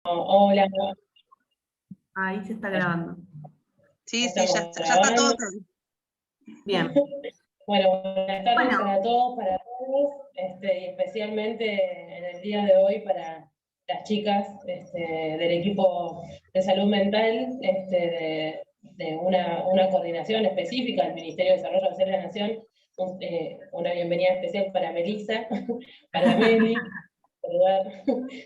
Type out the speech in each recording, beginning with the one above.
Hola, Ahí se está grabando. Sí, estamos ya está todo. grabando. Bien. Bueno, buenas tardes Bueno. para todos, y especialmente en el día de hoy para las chicas del equipo de salud mental de una coordinación específica del Ministerio de Desarrollo Social de la Nación. Una bienvenida especial para Melissa, para Meli.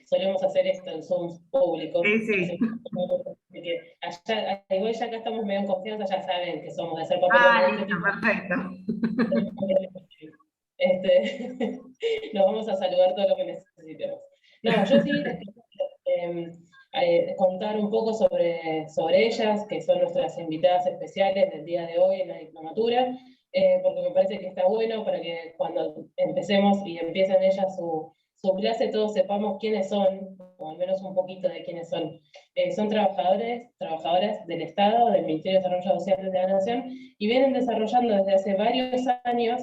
Solemos hacer esto en Zoom público. Sí. Igual ya acá estamos medio en confianza, ya saben que somos de hacer papel Listo, perfecto. Nos vamos a saludar todo lo que necesitemos. No, yo sí contar un poco sobre ellas, que son nuestras invitadas especiales del día de hoy en la diplomatura, porque me parece que está bueno para que cuando empecemos y empiecen ellas su clase, todos sepamos quiénes son, o al menos un poquito de quiénes son. Son trabajadoras del Estado, del Ministerio de Desarrollo Social de la Nación, y vienen desarrollando desde hace varios años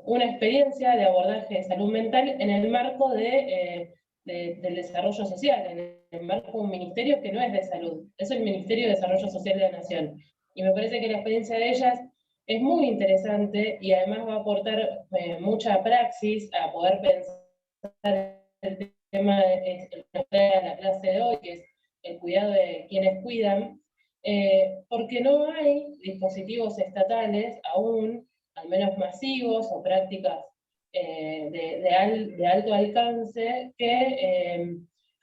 una experiencia de abordaje de salud mental en el marco del desarrollo social, en el marco de un ministerio que no es de salud, es el Ministerio de Desarrollo Social de la Nación. Y me parece que la experiencia de ellas es muy interesante y además va a aportar mucha praxis a poder pensar el tema que nos trae la clase de hoy, que es el cuidado de quienes cuidan, porque no hay dispositivos estatales aún, al menos masivos, o prácticas de alto alcance que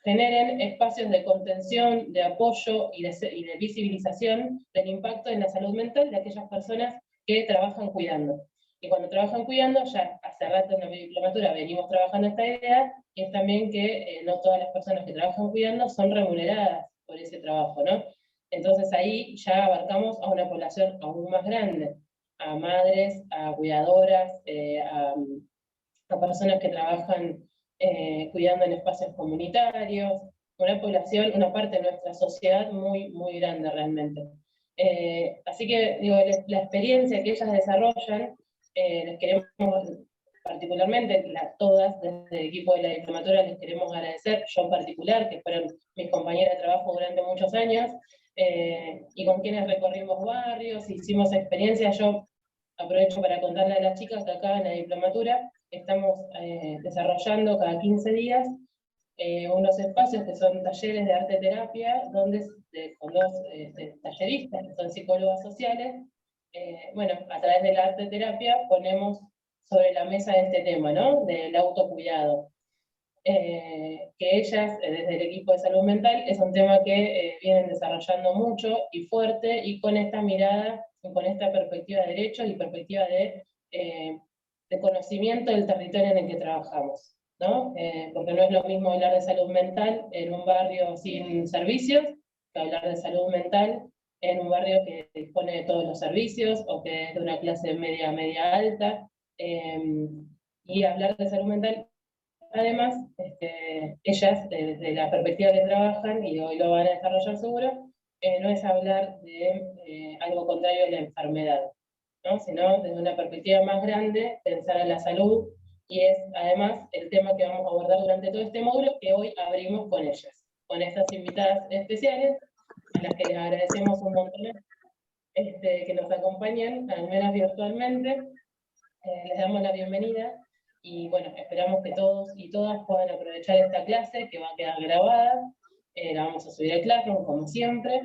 generen espacios de contención, de apoyo y de visibilización del impacto en la salud mental de aquellas personas que trabajan cuidando. Y cuando trabajan cuidando, ya hace rato en la diplomatura venimos trabajando esta idea, y es también que no todas las personas que trabajan cuidando son remuneradas por ese trabajo, ¿no? Entonces ahí ya abarcamos a una población aún más grande, a madres, a cuidadoras, a personas que trabajan cuidando en espacios comunitarios, una población, una parte de nuestra sociedad muy, muy grande realmente. Así que, digo, la experiencia que ellas desarrollan, les queremos, particularmente todas, desde el equipo de la diplomatura, les queremos agradecer, yo en particular, que fueron mis compañeras de trabajo durante muchos años, y con quienes recorrimos barrios, hicimos experiencias. Yo aprovecho para contarle a las chicas que acá en la diplomatura estamos desarrollando cada 15 días unos espacios que son talleres de arte terapia, donde con dos talleristas, que son psicólogas sociales, bueno, a través de la arte terapia ponemos sobre la mesa este tema, ¿no? Del autocuidado. Que ellas, desde el equipo de salud mental, es un tema que vienen desarrollando mucho y fuerte, y con esta mirada, y con esta perspectiva de derechos y perspectiva de conocimiento del territorio en el que trabajamos, ¿no? Porque no es lo mismo hablar de salud mental en un barrio sin servicios, que hablar de salud mental en un barrio que dispone de todos los servicios, o que es de una clase media, media alta, y hablar de salud mental. Además, ellas, desde la perspectiva que trabajan, y hoy lo van a desarrollar seguro, no es hablar de algo contrario a la enfermedad, ¿no? Sino desde una perspectiva más grande, pensar en la salud, y es además el tema que vamos a abordar durante todo este módulo, que hoy abrimos con ellas, con estas invitadas especiales, a las que les agradecemos un montón que nos acompañen, al menos virtualmente. Les damos la bienvenida. Y bueno, esperamos que todos y todas puedan aprovechar esta clase que va a quedar grabada. La vamos a subir al Classroom, como siempre.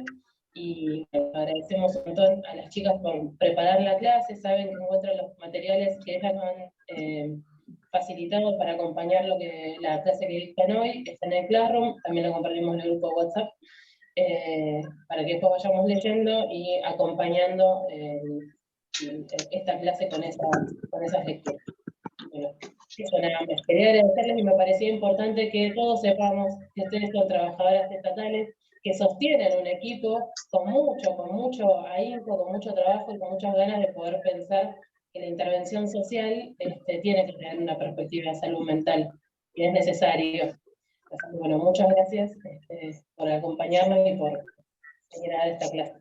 Y bueno, agradecemos un montón a las chicas por preparar la clase. Saben que encuentran los materiales que ellas nos han facilitado para acompañar la clase que dictan hoy. Está en el Classroom, también lo compartimos en el grupo WhatsApp, para que después vayamos leyendo y acompañando esta clase con esas lecturas. Bueno, eso nada más. Quería agradecerles, y me parecía importante que todos sepamos que ustedes son trabajadoras estatales que sostienen un equipo con mucho ahínco, con mucho trabajo y con muchas ganas de poder pensar que la intervención social tiene que tener una perspectiva de salud mental, y es necesario. Así que, bueno, muchas gracias por acompañarnos y por seguir a esta clase.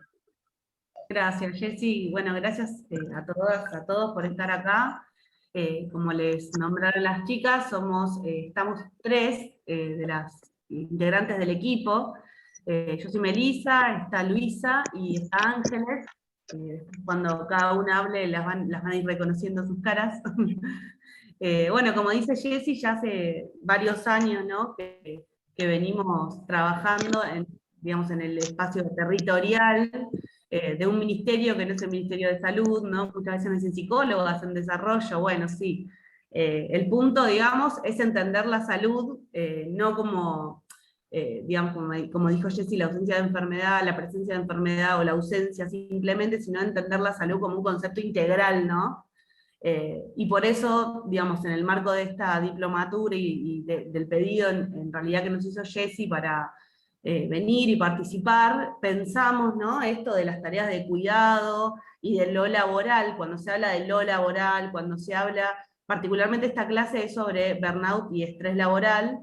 Gracias, Jessy. Bueno, gracias a todas, a todos por estar acá. Como les nombraron las chicas, estamos tres de las integrantes del equipo. Yo soy Melissa, está Luisa y está Ángeles. Cuando cada una hable las van a ir reconociendo sus caras. Bueno, como dice Jessy, ya hace varios años, ¿no?, que venimos trabajando digamos, en el espacio territorial de un ministerio que no es el Ministerio de Salud, ¿no? Muchas veces me dicen psicólogas en desarrollo, bueno, sí. El punto, digamos, es entender la salud, no como, digamos, como dijo Jessy, la ausencia de enfermedad, la presencia de enfermedad o la ausencia simplemente, sino entender la salud como un concepto integral, ¿no? Y por eso, digamos, en el marco de esta diplomatura y del pedido en realidad que nos hizo Jessy para venir y participar, pensamos, ¿no?, esto de las tareas de cuidado y de lo laboral. Cuando se habla de lo laboral, cuando se habla, particularmente esta clase es sobre burnout y estrés laboral,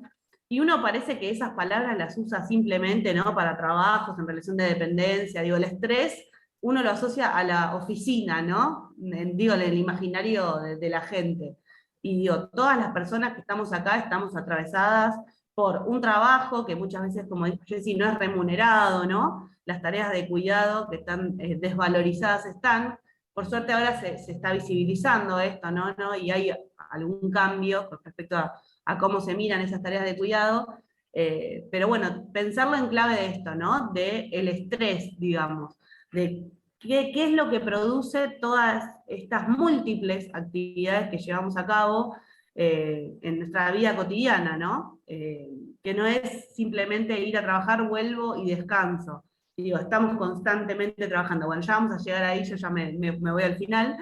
y uno parece que esas palabras las usa simplemente, ¿no?, para trabajos en relación de dependencia. Digo, el estrés uno lo asocia a la oficina, ¿no? Digo, en el imaginario de la gente. Y digo, todas las personas que estamos acá estamos atravesadas por un trabajo que muchas veces, como dijo Jessy, no es remunerado, ¿no? Las tareas de cuidado que están desvalorizadas están. Por suerte ahora se está visibilizando esto, ¿no? Y hay algún cambio con respecto a cómo se miran esas tareas de cuidado. Pero bueno, pensarlo en clave de esto, ¿no? De el estrés, digamos, de qué es lo que produce todas estas múltiples actividades que llevamos a cabo en nuestra vida cotidiana, ¿no? Que no es simplemente ir a trabajar, vuelvo y descanso. Y digo, estamos constantemente trabajando. Bueno, ya vamos a llegar ahí, yo ya me voy al final.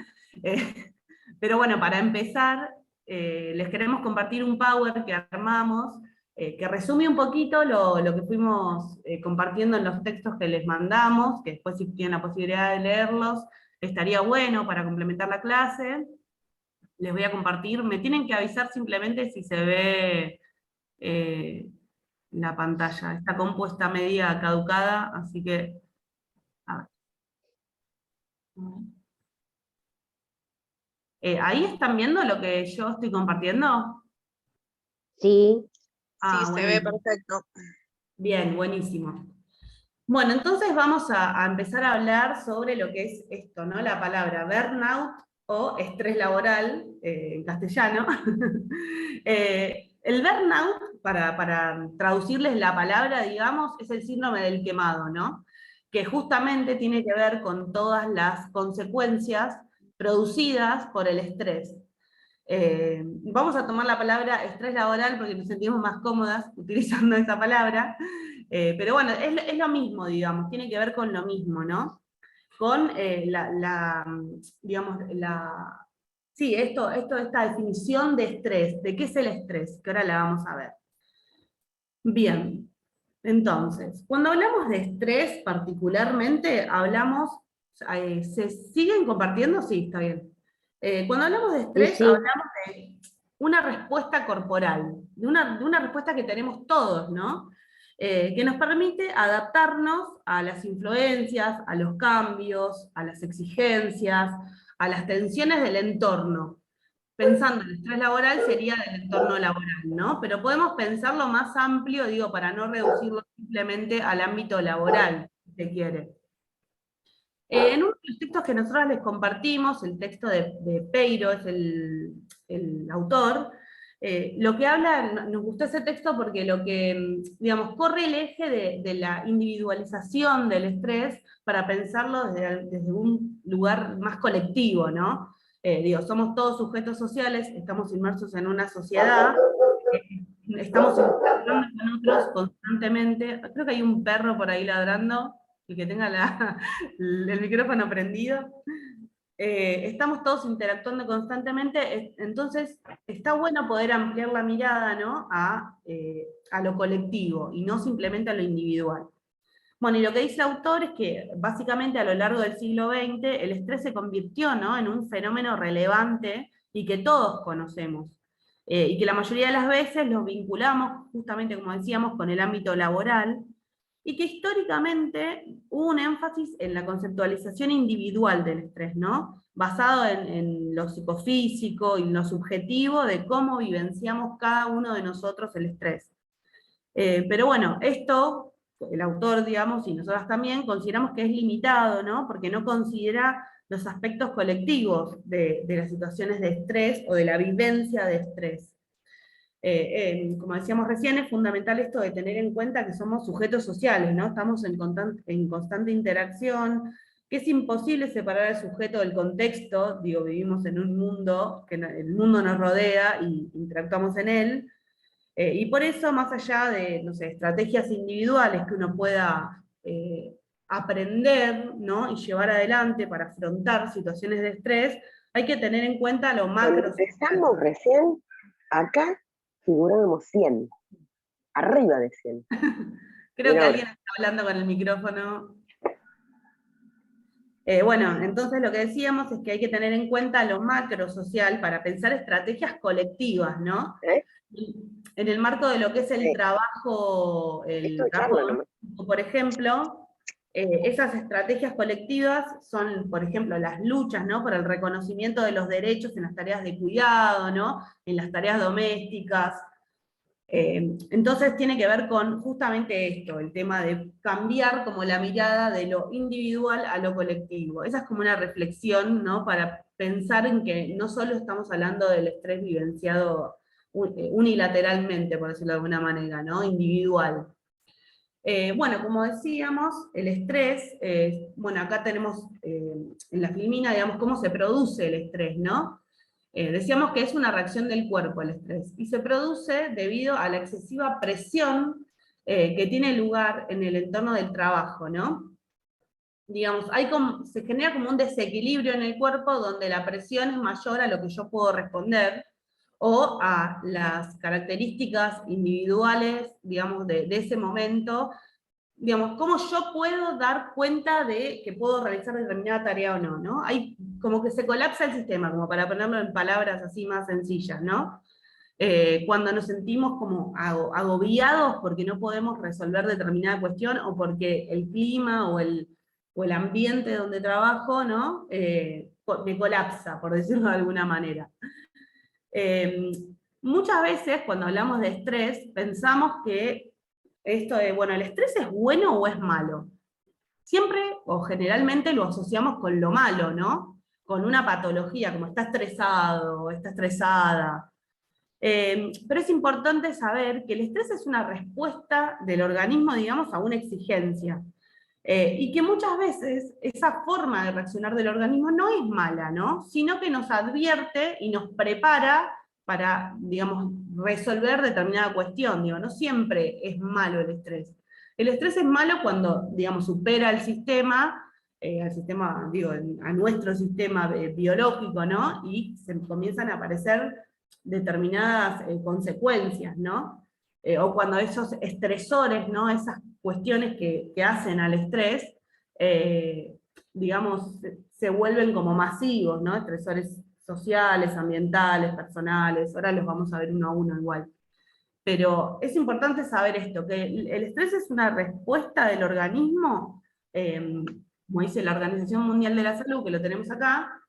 Pero bueno, para empezar, les queremos compartir un Power que armamos, que resume un poquito lo que fuimos compartiendo en los textos que les mandamos, que después si tienen la posibilidad de leerlos, estaría bueno para complementar la clase. Les voy a compartir, me tienen que avisar simplemente si se ve la pantalla. Esta compu está media caducada, así que... A ver. ¿Ahí están viendo lo que yo estoy compartiendo? Sí. Ah, sí, bueno. se ve perfecto. Bien, buenísimo. Bueno, entonces vamos a empezar a hablar sobre lo que es esto, ¿no? La palabra burnout o estrés laboral, en castellano. El burnout, para traducirles la palabra, digamos, es el síndrome del quemado, ¿no? Que justamente tiene que ver con todas las consecuencias producidas por el estrés. Vamos a tomar la palabra estrés laboral porque nos sentimos más cómodas utilizando esa palabra, pero bueno, es lo mismo, digamos, tiene que ver con lo mismo, ¿no? Con digamos, sí, esta definición de estrés, de qué es el estrés, que ahora la vamos a ver. Bien, entonces, cuando hablamos de estrés particularmente, hablamos, ¿se siguen compartiendo? Sí, está bien. Cuando hablamos de estrés, Sí. hablamos de una respuesta corporal, de una respuesta que tenemos todos, ¿no? Que nos permite adaptarnos a las influencias, a los cambios, a las exigencias, a las tensiones del entorno. Pensando en el estrés laboral sería del entorno laboral, ¿no? Pero podemos pensarlo más amplio, digo, para no reducirlo simplemente al ámbito laboral, si se quiere. En uno de los textos que nosotros les compartimos, el texto de Peiro, es el autor, lo que habla, nos gustó ese texto porque lo que, digamos, corre el eje de la individualización del estrés para pensarlo desde un lugar más colectivo, ¿no? Digo, somos todos sujetos sociales, estamos inmersos en una sociedad, estamos interactuando con otros constantemente. Creo que hay un perro por ahí ladrando, y que tenga el micrófono prendido. Estamos todos interactuando constantemente, entonces está bueno poder ampliar la mirada, ¿no?, a lo colectivo, y no simplemente a lo individual. Bueno, y lo que dice el autor es que básicamente a lo largo del siglo XX el estrés se convirtió, ¿no?, en un fenómeno relevante y que todos conocemos. Y que la mayoría de las veces los vinculamos, justamente como decíamos, con el ámbito laboral, y que históricamente hubo un énfasis en la conceptualización individual del estrés, ¿no?, basado en lo psicofísico y en lo subjetivo de cómo vivenciamos cada uno de nosotros el estrés. Pero bueno, esto, el autor, digamos, y nosotras también, consideramos que es limitado, ¿no? Porque no considera los aspectos colectivos de las situaciones de estrés o de la vivencia de estrés. Como decíamos recién, es fundamental esto de tener en cuenta que somos sujetos sociales, ¿no? Estamos en constante interacción, que es imposible separar al sujeto del contexto, digo, vivimos en un mundo, que el mundo nos rodea y interactuamos en él, y por eso, más allá de, no sé, estrategias individuales que uno pueda aprender, ¿no? Y llevar adelante para afrontar situaciones de estrés, hay que tener en cuenta lo Cuando macro. empezamos recién, acá figurábamos 100, arriba de 100. Creo que Mira alguien está hablando con el micrófono. Bueno, entonces lo que decíamos es que hay que tener en cuenta lo macro social para pensar estrategias colectivas, ¿no? En el marco de lo que es el trabajo doméstico, por ejemplo, esas estrategias colectivas son, por ejemplo, las luchas, ¿no? Por el reconocimiento de los derechos en las tareas de cuidado, ¿no? En las tareas domésticas. Entonces tiene que ver con justamente esto, el tema de cambiar como la mirada de lo individual a lo colectivo. Esa es como una reflexión, ¿no? Para pensar en que no solo estamos hablando del estrés vivenciado unilateralmente, por decirlo de alguna manera, ¿no? Individual. Bueno, como decíamos, el estrés, bueno, acá tenemos en la filmina, digamos, cómo se produce el estrés, ¿no? Decíamos que es una reacción del cuerpo el estrés, y se produce debido a la excesiva presión que tiene lugar en el entorno del trabajo, ¿no? Digamos, se genera como un desequilibrio en el cuerpo donde la presión es mayor a lo que yo puedo responder, o a las características individuales, digamos, de ese momento, digamos, cómo yo puedo dar cuenta de que puedo realizar determinada tarea o no, ¿no? Hay como que se colapsa el sistema, como para ponerlo en palabras así más sencillas, ¿no? Cuando nos sentimos como agobiados porque no podemos resolver determinada cuestión, o porque el clima o el ambiente donde trabajo, ¿no? Me colapsa, por decirlo de alguna manera. Muchas veces cuando hablamos de estrés, pensamos que esto de, bueno, ¿el estrés es bueno o es malo? Siempre o generalmente lo asociamos con lo malo, ¿no? Con una patología, como está estresado o está estresada. Pero es importante saber que el estrés es una respuesta del organismo, digamos, a una exigencia. Y que muchas veces esa forma de reaccionar del organismo no es mala, ¿no? Sino que nos advierte y nos prepara para, digamos, resolver determinada cuestión. Digo, no siempre es malo el estrés. El estrés es malo cuando, digamos, supera al sistema, digo, a nuestro sistema biológico, ¿no? Y se comienzan a aparecer determinadas consecuencias, ¿no? O cuando esos estresores, ¿no? Esas cuestiones que hacen al estrés, digamos, se vuelven como masivos, ¿no? Estresores sociales, ambientales, personales, ahora los vamos a ver uno a uno igual. Pero es importante saber esto, que el estrés es una respuesta del organismo, como dice la Organización Mundial de la Salud, que lo tenemos acá,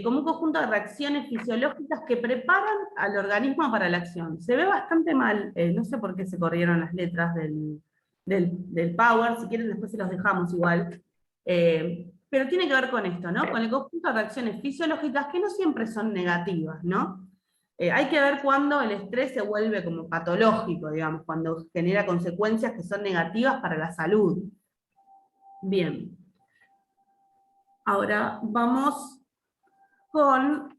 como un conjunto de reacciones fisiológicas que preparan al organismo para la acción. Se ve bastante mal, no sé por qué se corrieron las letras del Power, si quieren después se los dejamos igual, pero tiene que ver con esto, ¿no? Con el conjunto de reacciones fisiológicas que no siempre son negativas, ¿no? Hay que ver cuando el estrés se vuelve como patológico, digamos, cuando genera consecuencias que son negativas para la salud. Bien. Ahora vamos con,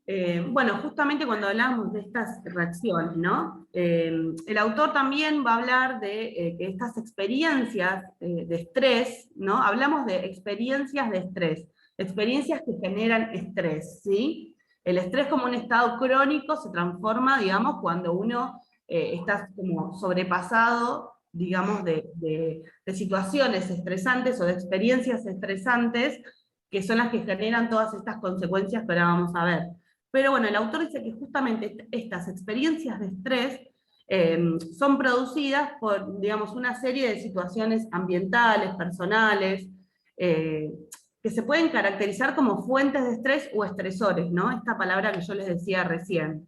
bueno, justamente cuando hablamos de estas reacciones, ¿no? El autor también va a hablar de que estas experiencias de estrés, ¿no? Hablamos de experiencias de estrés, experiencias que generan estrés, ¿sí? El estrés como un estado crónico se transforma, digamos, cuando uno está como sobrepasado, digamos, de situaciones estresantes o de experiencias estresantes, que son las que generan todas estas consecuencias que ahora vamos a ver. Pero bueno, el autor dice que justamente estas experiencias de estrés son producidas por, digamos, una serie de situaciones ambientales, personales, que se pueden caracterizar como fuentes de estrés o estresores, ¿no? Esta palabra que yo les decía recién.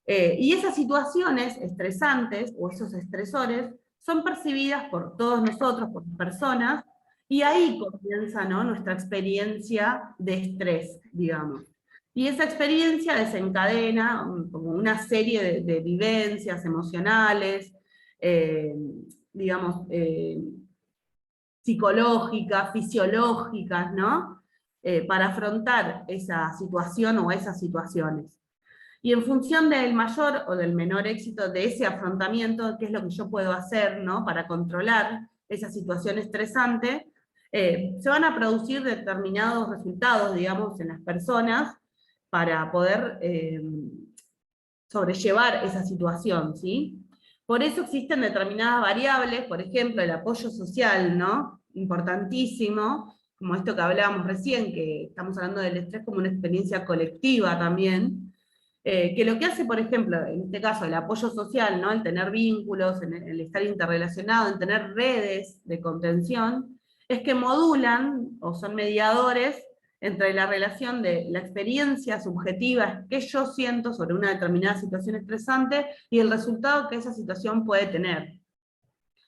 Y esas situaciones estresantes, o esos estresores, son percibidas por todos nosotros, por personas, y ahí comienza, ¿no?, nuestra experiencia de estrés, digamos. Y esa experiencia desencadena como una serie de vivencias emocionales, digamos, psicológicas, fisiológicas, ¿no? Para afrontar esa situación o esas situaciones. Y en función del mayor o del menor éxito de ese afrontamiento, qué es lo que yo puedo hacer, ¿no?, para controlar esa situación estresante, se van a producir determinados resultados, digamos, en las personas para poder sobrellevar esa situación, ¿sí? Por eso existen determinadas variables, por ejemplo, el apoyo social, ¿no?, importantísimo, como esto que hablábamos recién, que estamos hablando del estrés como una experiencia colectiva también, que lo que hace, por ejemplo, en este caso, el apoyo social, ¿no?, el tener vínculos, el estar interrelacionado, en tener redes de contención, es que modulan o son mediadores entre la relación de la experiencia subjetiva que yo siento sobre una determinada situación estresante y el resultado que esa situación puede tener.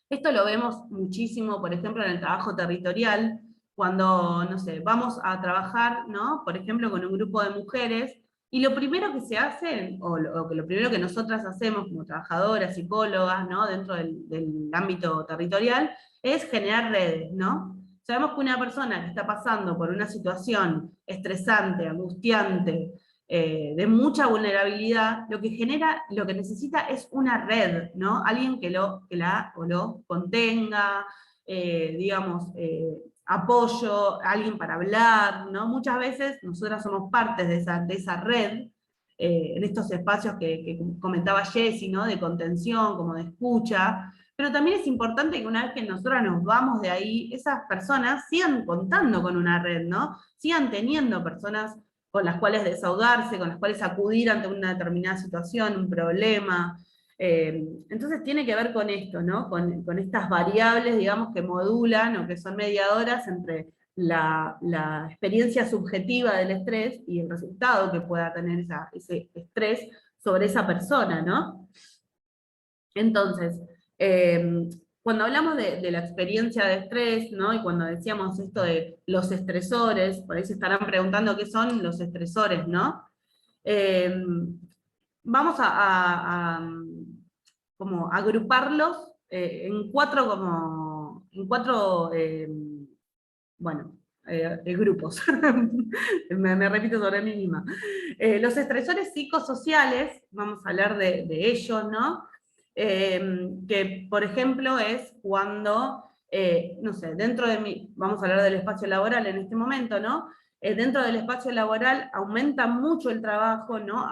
Esto lo vemos muchísimo, por ejemplo, en el trabajo territorial, cuando, no sé, vamos a trabajar, ¿no?, por ejemplo, con un grupo de mujeres, y lo primero que se hace, o lo primero que nosotras hacemos como trabajadoras, psicólogas, ¿no?, dentro del ámbito territorial, es generar redes, ¿no? Sabemos que una persona que está pasando por una situación estresante, angustiante, de mucha vulnerabilidad, lo que necesita es una red, ¿no? Alguien que lo contenga, digamos, apoyo, alguien para hablar, ¿no? Muchas veces nosotras somos partes de esa red, en estos espacios que comentaba Jessy, ¿no?, de contención, como de escucha, pero también es importante que una vez que nosotras nos vamos de ahí, esas personas sigan contando con una red, ¿no? Sigan teniendo personas con las cuales desahogarse, con las cuales acudir ante una determinada situación, un problema. Entonces tiene que ver con esto, ¿no?, con estas variables, digamos, que modulan o que son mediadoras entre la experiencia subjetiva del estrés y el resultado que pueda tener ese estrés sobre esa persona, ¿no? Entonces, cuando hablamos de la experiencia de estrés, ¿no?, y cuando decíamos esto de los estresores, por ahí se estarán preguntando qué son los estresores, ¿no? Vamos a como agruparlos en cuatro grupos. me repito sobre mí misma. Los estresores psicosociales, vamos a hablar de ellos, ¿no? Que, por ejemplo, es cuando, no sé, vamos a hablar del espacio laboral en este momento, ¿no? Dentro del espacio laboral aumenta mucho el trabajo, ¿no?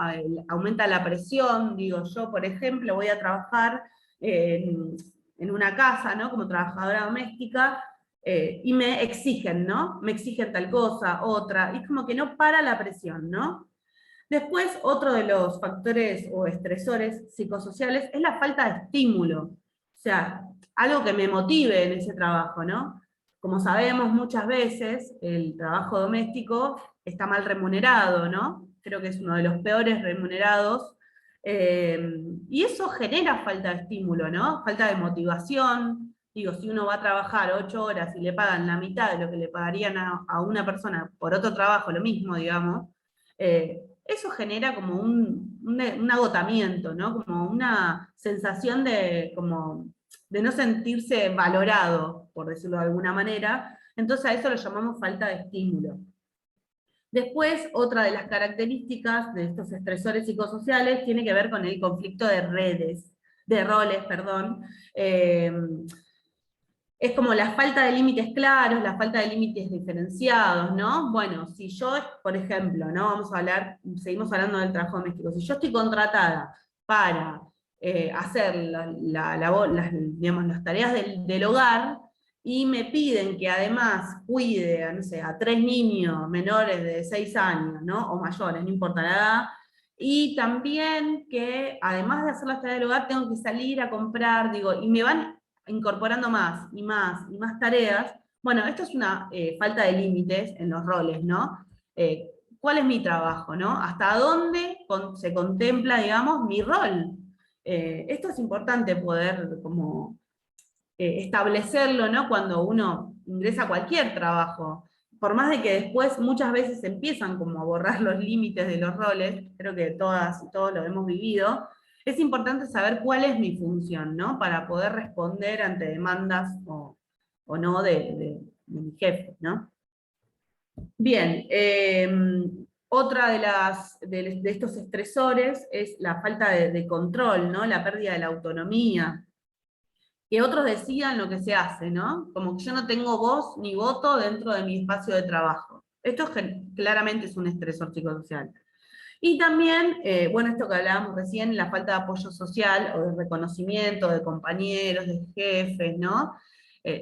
Aumenta la presión, digo, yo, por ejemplo, voy a trabajar en una casa, ¿no?, como trabajadora doméstica, y me exigen, ¿no? Me exigen tal cosa, otra, y es como que no para la presión, ¿no? Después, otro de los factores o estresores psicosociales es la falta de estímulo. O sea, algo que me motive en ese trabajo, ¿no? Como sabemos, muchas veces el trabajo doméstico está mal remunerado, ¿no? Creo que es uno de los peores remunerados. Y eso genera falta de estímulo, ¿no? Falta de motivación. Digo, si uno va a trabajar 8 horas y le pagan la mitad de lo que le pagarían a una persona por otro trabajo, lo mismo, digamos, eso genera como un agotamiento, ¿no? Como una sensación de no sentirse valorado, por decirlo de alguna manera. Entonces a eso lo llamamos falta de estímulo. Después, otra de las características de estos estresores psicosociales tiene que ver con el conflicto de roles, perdón. Es como la falta de límites claros, la falta de límites diferenciados, ¿no? Bueno, si yo, por ejemplo, ¿no?, seguimos hablando del trabajo doméstico, si yo estoy contratada para hacer digamos, las tareas del hogar, y me piden que además cuide, no sé, a 3 niños menores de 6 años, ¿no?, o mayores, no importa la edad, y también que además de hacer las tareas del hogar tengo que salir a comprar, digo, y me van incorporando más y más y más tareas. Bueno, esto es una falta de límites en los roles, ¿no? ¿Cuál es mi trabajo, no? ¿Hasta dónde se contempla, digamos, mi rol? Esto es importante poder como establecerlo, ¿no? Cuando uno ingresa a cualquier trabajo. Por más de que después muchas veces empiezan como a borrar los límites de los roles, creo que todas y todos lo hemos vivido, es importante saber cuál es mi función, ¿no? Para poder responder ante demandas o no de mi jefe, ¿no? Bien, otra de estos estresores es la falta de control, ¿no? La pérdida de la autonomía. Que otros decidan lo que se hace, ¿no? Como que yo no tengo voz ni voto dentro de mi espacio de trabajo. Esto claramente es un estresor psicosocial. Y también, bueno, esto que hablábamos recién, la falta de apoyo social o de reconocimiento de compañeros, de jefes, ¿no?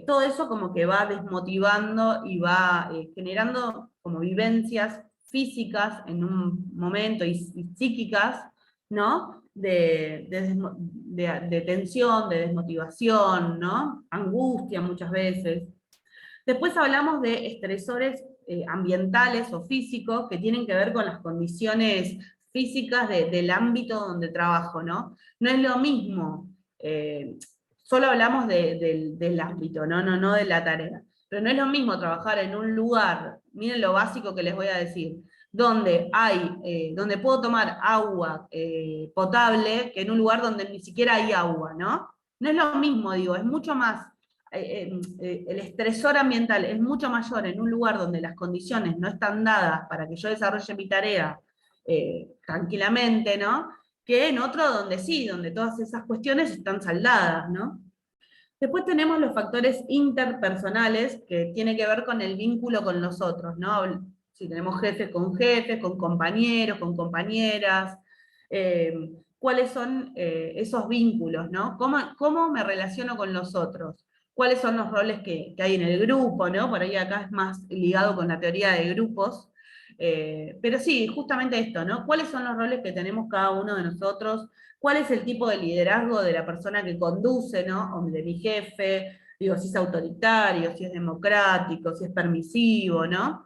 Todo eso como que va desmotivando y va generando como vivencias físicas en un momento y psíquicas, ¿no? De tensión, de desmotivación, ¿no? Angustia muchas veces. Después hablamos de estresores ambientales o físicos que tienen que ver con las condiciones físicas del ámbito donde trabajo, ¿no? No es lo mismo, solo hablamos del ámbito, no de la tarea. Pero no es lo mismo trabajar en un lugar, miren lo básico que les voy a decir, donde puedo tomar agua potable, que en un lugar donde ni siquiera hay agua, ¿no? No es lo mismo, digo, es mucho más, el estresor ambiental es mucho mayor en un lugar donde las condiciones no están dadas para que yo desarrolle mi tarea tranquilamente, ¿no? Que en otro donde sí, donde todas esas cuestiones están saldadas, ¿no? Después tenemos los factores interpersonales, que tiene que ver con el vínculo con los otros, ¿no? Si tenemos jefes, con compañeros, con compañeras, cuáles son esos vínculos, ¿no? ¿Cómo me relaciono con los otros? ¿Cuáles son los roles que hay en el grupo, ¿no? Por ahí acá es más ligado con la teoría de grupos. Pero sí, justamente esto, ¿no? ¿Cuáles son los roles que tenemos cada uno de nosotros? ¿Cuál es el tipo de liderazgo de la persona que conduce, ¿no? O de mi jefe, digo, si es autoritario, si es democrático, si es permisivo, ¿no?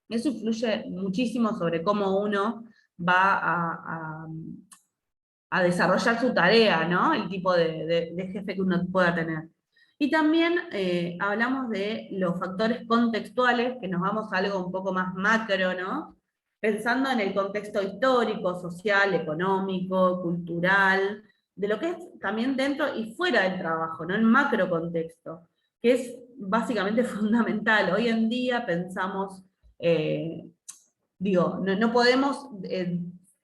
Eso influye muchísimo sobre cómo uno va a desarrollar su tarea, ¿no? El tipo de jefe que uno pueda tener. Y también hablamos de los factores contextuales, que nos vamos a algo un poco más macro, ¿no? Pensando en el contexto histórico, social, económico, cultural, de lo que es también dentro y fuera del trabajo, ¿no? En macro contexto, que es básicamente fundamental. Hoy en día pensamos, digo, no podemos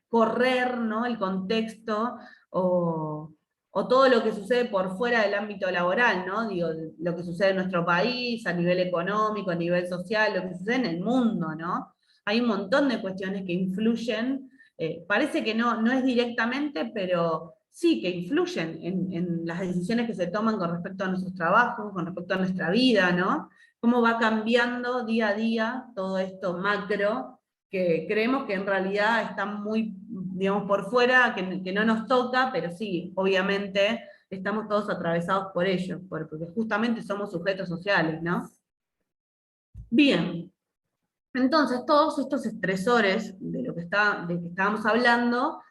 correr, ¿no? El contexto o todo lo que sucede por fuera del ámbito laboral, ¿no? Digo, lo que sucede en nuestro país, a nivel económico, a nivel social, lo que sucede en el mundo, ¿no? Hay un montón de cuestiones que influyen, parece que no es directamente, pero sí que influyen en las decisiones que se toman con respecto a nuestros trabajos, con respecto a nuestra vida, ¿no? Cómo va cambiando día a día todo esto macro, que creemos que en realidad está muy, digamos, por fuera, que no nos toca, pero sí, obviamente estamos todos atravesados por ello, porque justamente somos sujetos sociales, ¿no? Bien, entonces todos estos estresores de que estábamos hablando,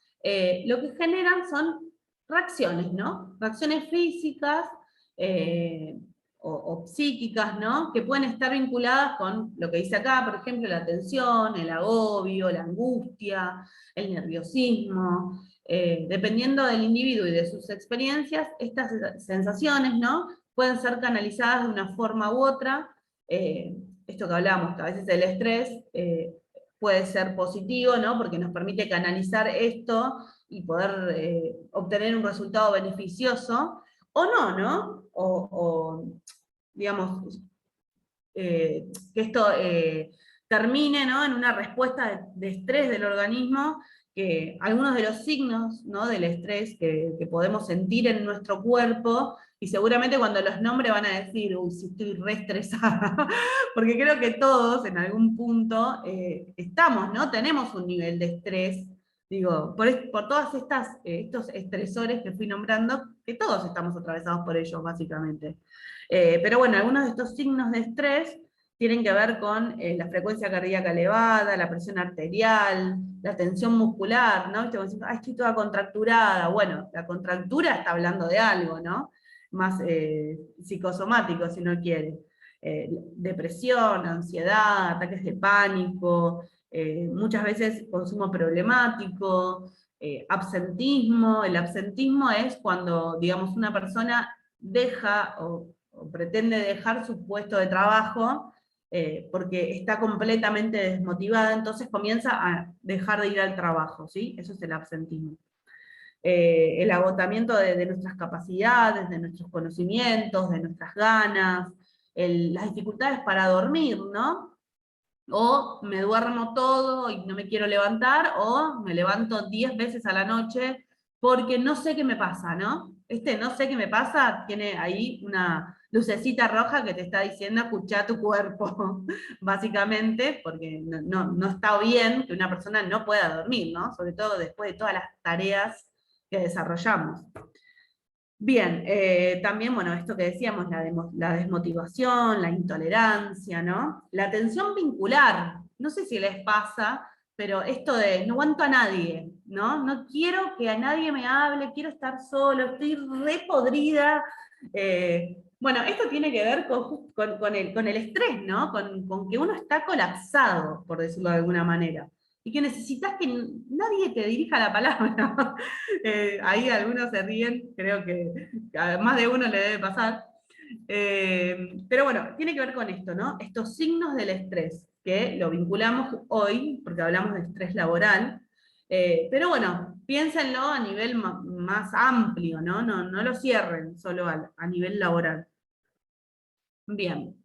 lo que generan son reacciones, ¿no? Reacciones físicas, o psíquicas, ¿no? Que pueden estar vinculadas con lo que dice acá, por ejemplo, la tensión, el agobio, la angustia, el nerviosismo. Dependiendo del individuo y de sus experiencias, estas sensaciones, ¿no? Pueden ser canalizadas de una forma u otra. Esto que hablamos, que a veces el estrés puede ser positivo, ¿no? Porque nos permite canalizar esto y poder obtener un resultado beneficioso, o no, ¿no? Digamos, que esto termine, ¿no? En una respuesta de estrés del organismo, que algunos de los signos, ¿no? Del estrés que podemos sentir en nuestro cuerpo, y seguramente cuando los nombres van a decir, uy, si estoy re estresada, porque creo que todos en algún punto estamos, ¿no? Tenemos un nivel de estrés, digo, por todas estos estresores que fui nombrando, que todos estamos atravesados por ellos, básicamente. Pero bueno, algunos de estos signos de estrés tienen que ver con la frecuencia cardíaca elevada, la presión arterial, la tensión muscular, ¿no? Ay, estoy toda contracturada. Bueno, la contractura está hablando de algo, ¿no? psicosomático, si no quiere. Depresión, ansiedad, ataques de pánico, muchas veces consumo problemático, absentismo. El absentismo es cuando, digamos, una persona deja o pretende dejar su puesto de trabajo porque está completamente desmotivada, entonces comienza a dejar de ir al trabajo, ¿sí? Eso es el absentismo. El agotamiento de nuestras capacidades, de nuestros conocimientos, de nuestras ganas, las dificultades para dormir, ¿no? O me duermo todo y no me quiero levantar, o me levanto 10 veces a la noche porque no sé qué me pasa, ¿no? No sé qué me pasa tiene ahí una lucecita roja que te está diciendo escuchá tu cuerpo, básicamente, porque no está bien que una persona no pueda dormir, ¿no? Sobre todo después de todas las tareas que desarrollamos. Bien, también, bueno, esto que decíamos, la desmotivación, la intolerancia, ¿no? La tensión vincular, no sé si les pasa, pero esto de no aguanto a nadie, ¿no? No quiero que a nadie me hable, quiero estar solo, estoy re podrida. Bueno, esto tiene que ver con el estrés, ¿no? Con que uno está colapsado, por decirlo de alguna manera, y que necesitas que nadie te dirija la palabra. Ahí algunos se ríen, creo que a más de uno le debe pasar. Pero bueno, tiene que ver con esto, ¿no? Estos signos del estrés, que lo vinculamos hoy, porque hablamos de estrés laboral, pero bueno, piénsenlo a nivel más amplio, ¿no? No lo cierren solo a nivel laboral. Bien.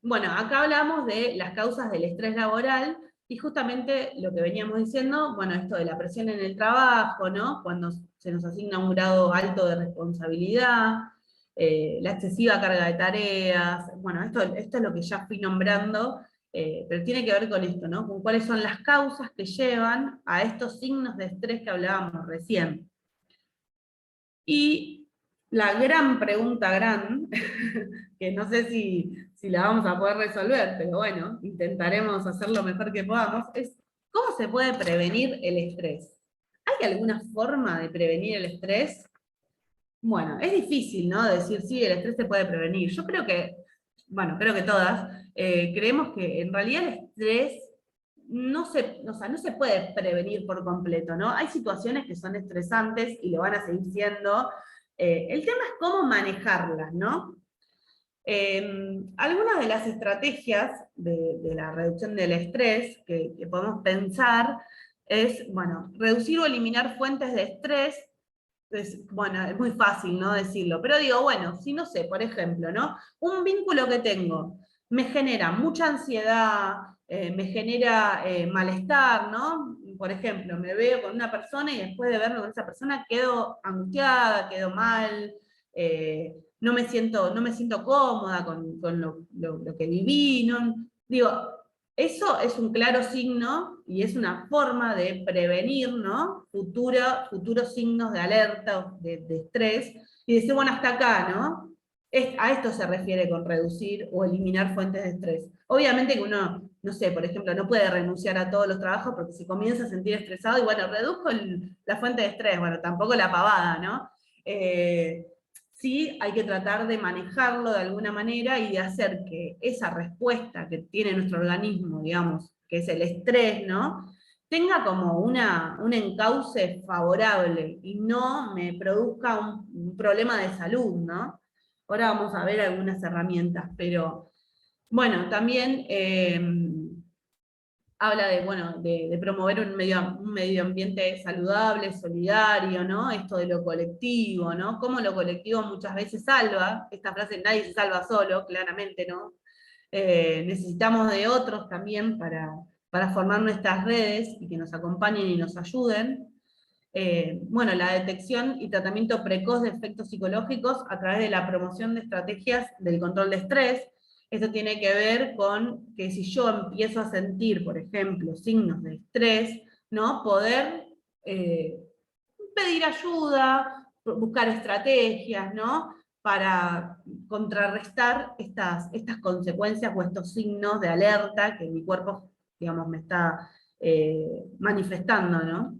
Bueno, acá hablamos de las causas del estrés laboral, y justamente lo que veníamos diciendo, bueno, esto de la presión en el trabajo, ¿no? Cuando se nos asigna un grado alto de responsabilidad, la excesiva carga de tareas, bueno, esto es lo que ya fui nombrando, pero tiene que ver con esto, ¿no? Con cuáles son las causas que llevan a estos signos de estrés que hablábamos recién. Y la gran pregunta, que no sé si la vamos a poder resolver, pero bueno, intentaremos hacer lo mejor que podamos, es ¿cómo se puede prevenir el estrés? ¿Hay alguna forma de prevenir el estrés? Bueno, es difícil, ¿no? Decir, sí, el estrés se puede prevenir. Yo creo que, bueno, creo que todas, creemos que en realidad el estrés no se puede prevenir por completo, ¿no? Hay situaciones que son estresantes y lo van a seguir siendo. El tema es cómo manejarlas, ¿no? Algunas de las estrategias de la reducción del estrés que podemos pensar es, bueno, reducir o eliminar fuentes de estrés. Bueno, es muy fácil, ¿no? Decirlo, pero digo, bueno, si no sé, por ejemplo, ¿no? Un vínculo que tengo me genera mucha ansiedad, me genera malestar, ¿no? Por ejemplo, me veo con una persona y después de verme con esa persona quedo angustiada, quedo mal, no me siento cómoda con lo que viví, ¿no? Digo, eso es un claro signo y es una forma de prevenir, ¿no? Futuros signos de alerta o de estrés, y decir, bueno, hasta acá, ¿no? A esto se refiere con reducir o eliminar fuentes de estrés. Obviamente que uno, no sé, por ejemplo, no puede renunciar a todos los trabajos porque se comienza a sentir estresado y bueno, reduzco la fuente de estrés, bueno, tampoco la pavada, ¿no? Sí hay que tratar de manejarlo de alguna manera y de hacer que esa respuesta que tiene nuestro organismo, digamos, que es el estrés, ¿no? Tenga como un encauce favorable y no me produzca un problema de salud, ¿no? Ahora vamos a ver algunas herramientas, pero bueno, también habla de, bueno, de promover un medio ambiente saludable, solidario, ¿no? Esto de lo colectivo, ¿no? Cómo lo colectivo muchas veces salva, esta frase, nadie se salva solo, claramente, ¿no? Necesitamos de otros también para formar nuestras redes y que nos acompañen y nos ayuden. Bueno, la detección y tratamiento precoz de efectos psicológicos a través de la promoción de estrategias del control de estrés. Esto tiene que ver con que si yo empiezo a sentir, por ejemplo, signos de estrés, ¿no? Poder pedir ayuda, buscar estrategias, ¿no? Para contrarrestar estas consecuencias o estos signos de alerta que mi cuerpo, digamos, me está manifestando, ¿no?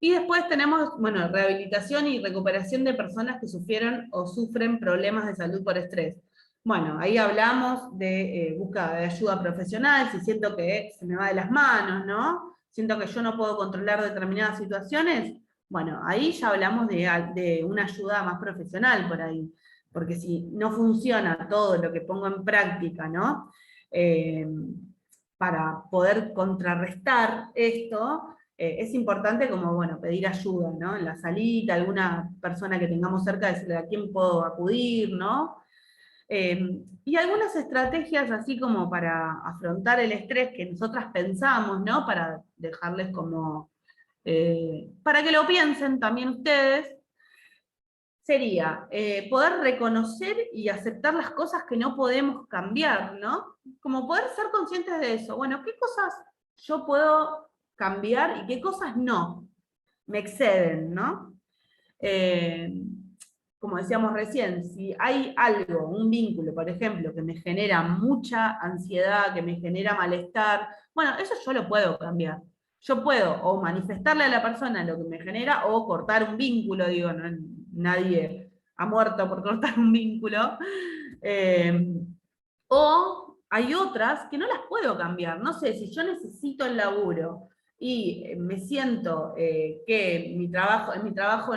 Y después tenemos, bueno, rehabilitación y recuperación de personas que sufrieron o sufren problemas de salud por estrés. Bueno, ahí hablamos de búsqueda de ayuda profesional, si siento que se me va de las manos, ¿no? Siento que yo no puedo controlar determinadas situaciones, bueno, ahí ya hablamos de una ayuda más profesional por ahí, porque si no funciona todo lo que pongo en práctica, ¿no? Para poder contrarrestar esto, es importante como, bueno, pedir ayuda, ¿no? En la salita, alguna persona que tengamos cerca, decirle a quién puedo acudir, ¿no? Y algunas estrategias así como para afrontar el estrés que nosotras pensamos, ¿no? Para dejarles como, para que lo piensen también ustedes, sería poder reconocer y aceptar las cosas que no podemos cambiar, ¿no? Como poder ser conscientes de eso. Bueno, ¿qué cosas yo puedo cambiar y qué cosas no? Me exceden, ¿no? Como decíamos recién, si hay algo, un vínculo, por ejemplo, que me genera mucha ansiedad, que me genera malestar, bueno, eso yo lo puedo cambiar. Yo puedo o manifestarle a la persona lo que me genera o cortar un vínculo, digo, no, nadie ha muerto por cortar un vínculo. O hay otras que no las puedo cambiar. No sé, si yo necesito el laburo y me siento que en mi trabajo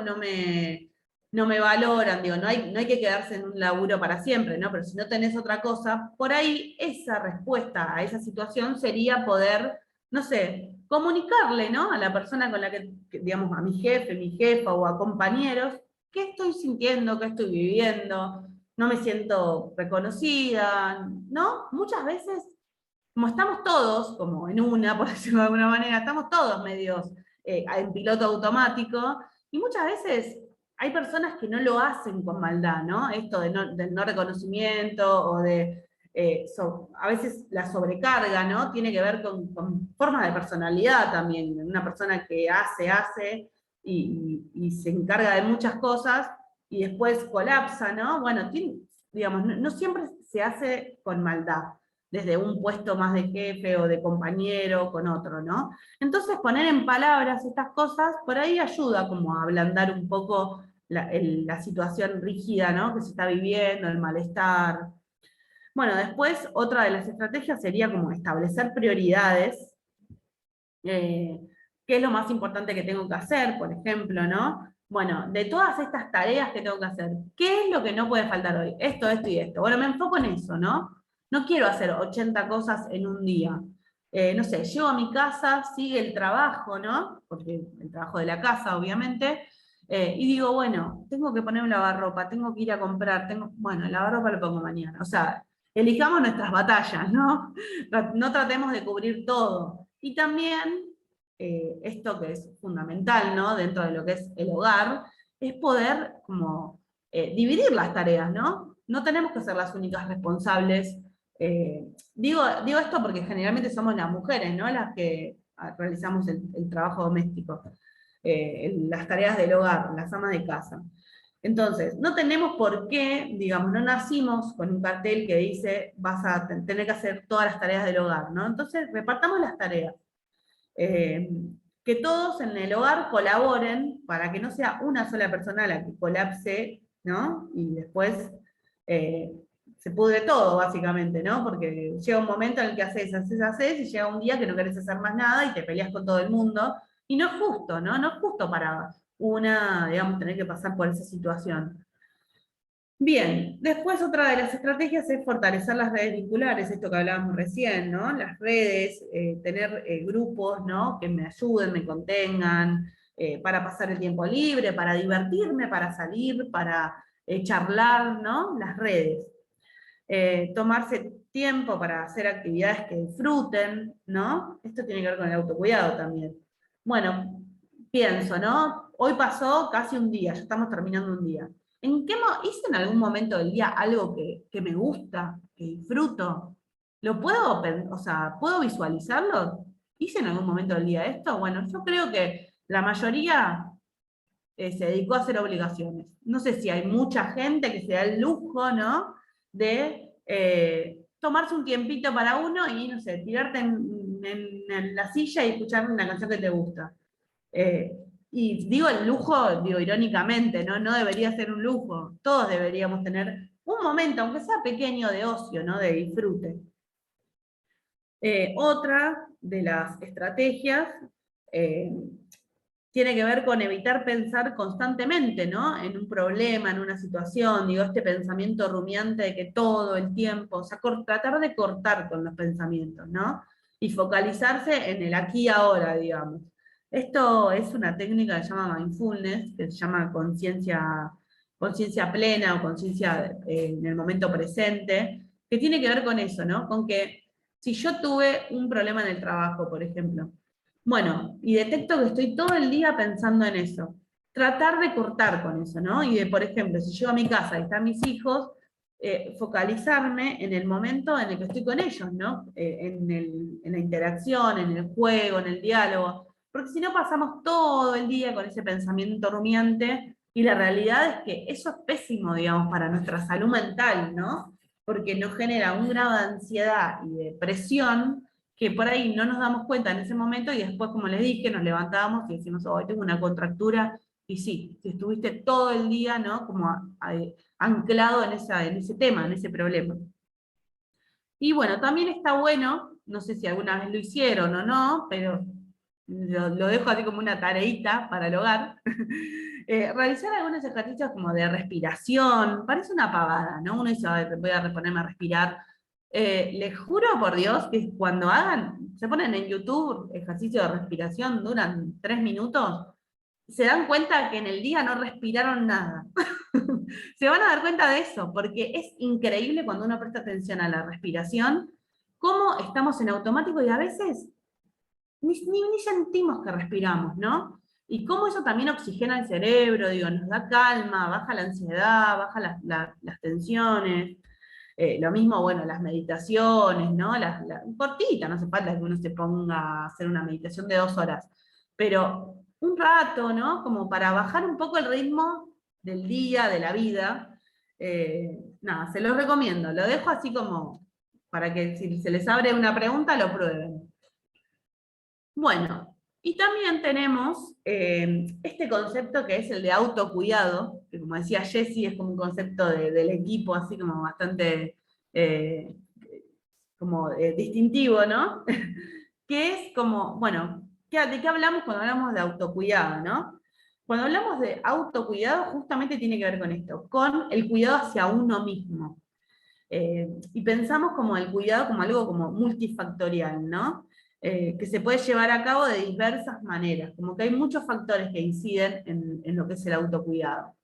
no me valoran, digo, no hay que quedarse en un laburo para siempre, ¿no? Pero si no tenés otra cosa, por ahí esa respuesta a esa situación sería poder, no sé, comunicarle, ¿no? A la persona con la que, digamos, a mi jefe, mi jefa o a compañeros, qué estoy sintiendo, qué estoy viviendo, no me siento reconocida, ¿no? Muchas veces, como estamos todos, como en una, por decirlo de alguna manera, estamos todos medios en piloto automático, y muchas veces hay personas que no lo hacen con maldad, ¿no? Esto del no reconocimiento o de a veces la sobrecarga, ¿no? Tiene que ver con formas de personalidad también. Una persona que hace y se encarga de muchas cosas y después colapsa, ¿no? Bueno, digamos, no siempre se hace con maldad, desde un puesto más de jefe o de compañero con otro, ¿no? Entonces poner en palabras estas cosas, por ahí ayuda como a ablandar un poco la situación rígida, ¿no? Que se está viviendo, el malestar. Bueno, después otra de las estrategias sería como establecer prioridades, qué es lo más importante que tengo que hacer, por ejemplo, ¿no? Bueno, de todas estas tareas que tengo que hacer, ¿qué es lo que no puede faltar hoy? Esto y esto. Bueno, me enfoco en eso, ¿no? No quiero hacer 80 cosas en un día. No sé, llego a mi casa, sigue el trabajo, ¿no? Porque el trabajo de la casa, obviamente, y digo, bueno, tengo que poner un lavarropa, tengo que ir a comprar, bueno, el lavarropa lo pongo mañana. O sea, elijamos nuestras batallas, ¿no? No tratemos de cubrir todo. Y también, esto que es fundamental, ¿no? Dentro de lo que es el hogar, es poder como dividir las tareas, ¿no? No tenemos que ser las únicas responsables. Digo esto porque generalmente somos las mujeres, ¿no? Las que realizamos el trabajo doméstico, las tareas del hogar, las amas de casa. Entonces, no tenemos por qué, digamos, no nacimos con un cartel que dice vas a tener que hacer todas las tareas del hogar, ¿no? Entonces, repartamos las tareas. Que todos en el hogar colaboren para que no sea una sola persona la que colapse, ¿no? Y después se pudre todo, básicamente, ¿no? Porque llega un momento en el que haces, y llega un día que no querés hacer más nada y te peleas con todo el mundo. Y no es justo, ¿no? No es justo para una, digamos, tener que pasar por esa situación. Bien, después otra de las estrategias es fortalecer las redes vinculares, esto que hablábamos recién, ¿no? Las redes, tener grupos, ¿no? Que me ayuden, me contengan, para pasar el tiempo libre, para divertirme, para salir, para charlar, ¿no? Las redes. Tomarse tiempo para hacer actividades que disfruten, ¿no? Esto tiene que ver con el autocuidado también. Bueno, pienso, ¿no? Hoy pasó casi un día, ya estamos terminando un día. ¿Hice en algún momento del día algo que me gusta, que disfruto? ¿Puedo visualizarlo? ¿Hice en algún momento del día esto? Bueno, yo creo que la mayoría se dedicó a hacer obligaciones. No sé si hay mucha gente que se da el lujo, ¿no? De tomarse un tiempito para uno y, no sé, tirarte en la silla y escuchar una canción que te gusta. y digo el lujo, digo irónicamente, ¿no? No debería ser un lujo. Todos deberíamos tener un momento, aunque sea pequeño, de ocio, ¿no? De disfrute. Otra de las estrategias tiene que ver con evitar pensar constantemente, ¿no? En un problema, en una situación, digo, este pensamiento rumiante de que todo el tiempo, o sea, tratar de cortar con los pensamientos, ¿no? Y focalizarse en el aquí y ahora, digamos. Esto es una técnica que se llama mindfulness, que se llama conciencia plena o conciencia en el momento presente, que tiene que ver con eso, ¿no? Con que si yo tuve un problema en el trabajo, por ejemplo, bueno, y detecto que estoy todo el día pensando en eso. Tratar de cortar con eso, ¿no? Y de, por ejemplo, si llego a mi casa y están mis hijos, focalizarme en el momento en el que estoy con ellos, ¿no? En la interacción, en el juego, en el diálogo. Porque si no pasamos todo el día con ese pensamiento rumiante, y la realidad es que eso es pésimo, digamos, para nuestra salud mental, ¿no? Porque nos genera un grado de ansiedad y de presión que por ahí no nos damos cuenta en ese momento y después, como les dije, nos levantamos y decimos, hoy tengo una contractura, y sí, si estuviste todo el día, ¿no? Como anclado en ese tema, en ese problema. Y bueno, también está bueno, no sé si alguna vez lo hicieron o no, pero lo dejo así como una tareita para el hogar, realizar algunos ejercicios como de respiración, parece una pavada, ¿no? Uno dice, "Ay, voy a reponerme a respirar". Les juro por Dios que cuando se ponen en YouTube ejercicios de respiración, duran 3 minutos, se dan cuenta que en el día no respiraron nada. Se van a dar cuenta de eso, porque es increíble cuando uno presta atención a la respiración, cómo estamos en automático y a veces ni sentimos que respiramos, ¿no? Y cómo eso también oxigena el cerebro, digo, nos da calma, baja la ansiedad, baja las tensiones. Lo mismo, bueno, las meditaciones, ¿no? Cortita, no hace falta que uno se ponga a hacer una meditación de 2 horas, pero un rato, ¿no? Como para bajar un poco el ritmo del día, de la vida. Nada, se los recomiendo, lo dejo así como para que si se les abre una pregunta lo prueben. Bueno, y también tenemos este concepto que es el de autocuidado, que como decía Jessie, es como un concepto del equipo, así como bastante distintivo, ¿no? Que es como, bueno, ¿de qué hablamos cuando hablamos de autocuidado, no? Cuando hablamos de autocuidado, justamente tiene que ver con esto, con el cuidado hacia uno mismo. Y pensamos como el cuidado como algo como multifactorial, ¿no? Que se puede llevar a cabo de diversas maneras, como que hay muchos factores que inciden en lo que es el autocuidado.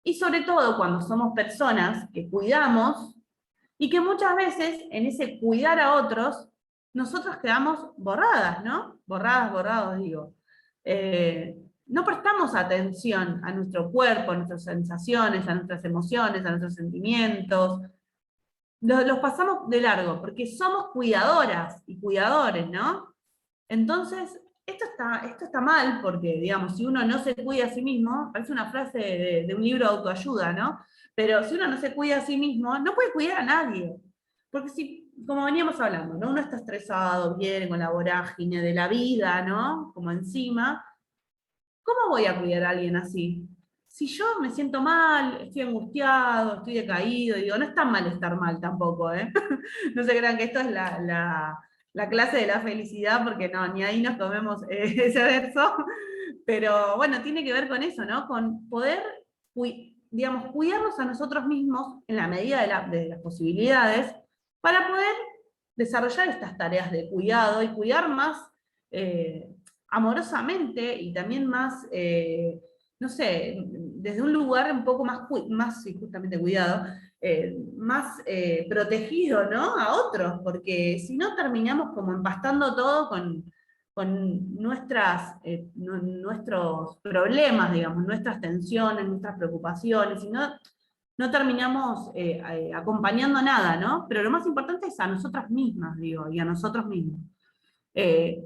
Y sobre todo cuando somos personas que cuidamos, y que muchas veces en ese cuidar a otros, nosotros quedamos borradas, ¿no? Borrados, digo. No prestamos atención a nuestro cuerpo, a nuestras sensaciones, a nuestras emociones, a nuestros sentimientos, los pasamos de largo, porque somos cuidadoras y cuidadores, ¿no? Entonces, esto está mal, porque, digamos, si uno no se cuida a sí mismo, parece una frase de un libro de autoayuda, ¿no? Pero si uno no se cuida a sí mismo, no puede cuidar a nadie. Porque si, como veníamos hablando, ¿no? Uno está estresado, viene con la vorágine de la vida, ¿no? Como encima, ¿cómo voy a cuidar a alguien así? Si yo me siento mal, estoy angustiado, estoy decaído, digo, no está mal estar mal tampoco, ¿eh? No se crean que esto es la clase de la felicidad, porque no, ni ahí nos comemos ese verso, pero bueno, tiene que ver con eso, ¿no? Con poder, digamos, cuidarnos a nosotros mismos en la medida de las posibilidades, para poder desarrollar estas tareas de cuidado y cuidar más amorosamente y también más, no sé, desde un lugar un poco más sí, justamente cuidado, más protegido, ¿no? A otros, porque si no terminamos como empastando todo con nuestros problemas, digamos, nuestras tensiones, nuestras preocupaciones, y no terminamos acompañando nada, ¿no? Pero lo más importante es a nosotras mismas, digo, y a nosotros mismos. ¿Qué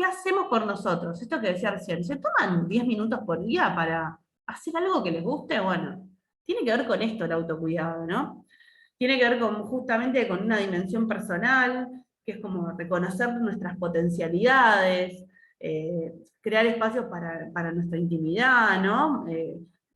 hacemos por nosotros? Esto que decía recién, ¿se toman 10 minutos por día para hacer algo que les guste? Bueno, tiene que ver con esto el autocuidado, ¿no? Tiene que ver justamente con una dimensión personal, que es como reconocer nuestras potencialidades, crear espacios para nuestra intimidad, ¿no?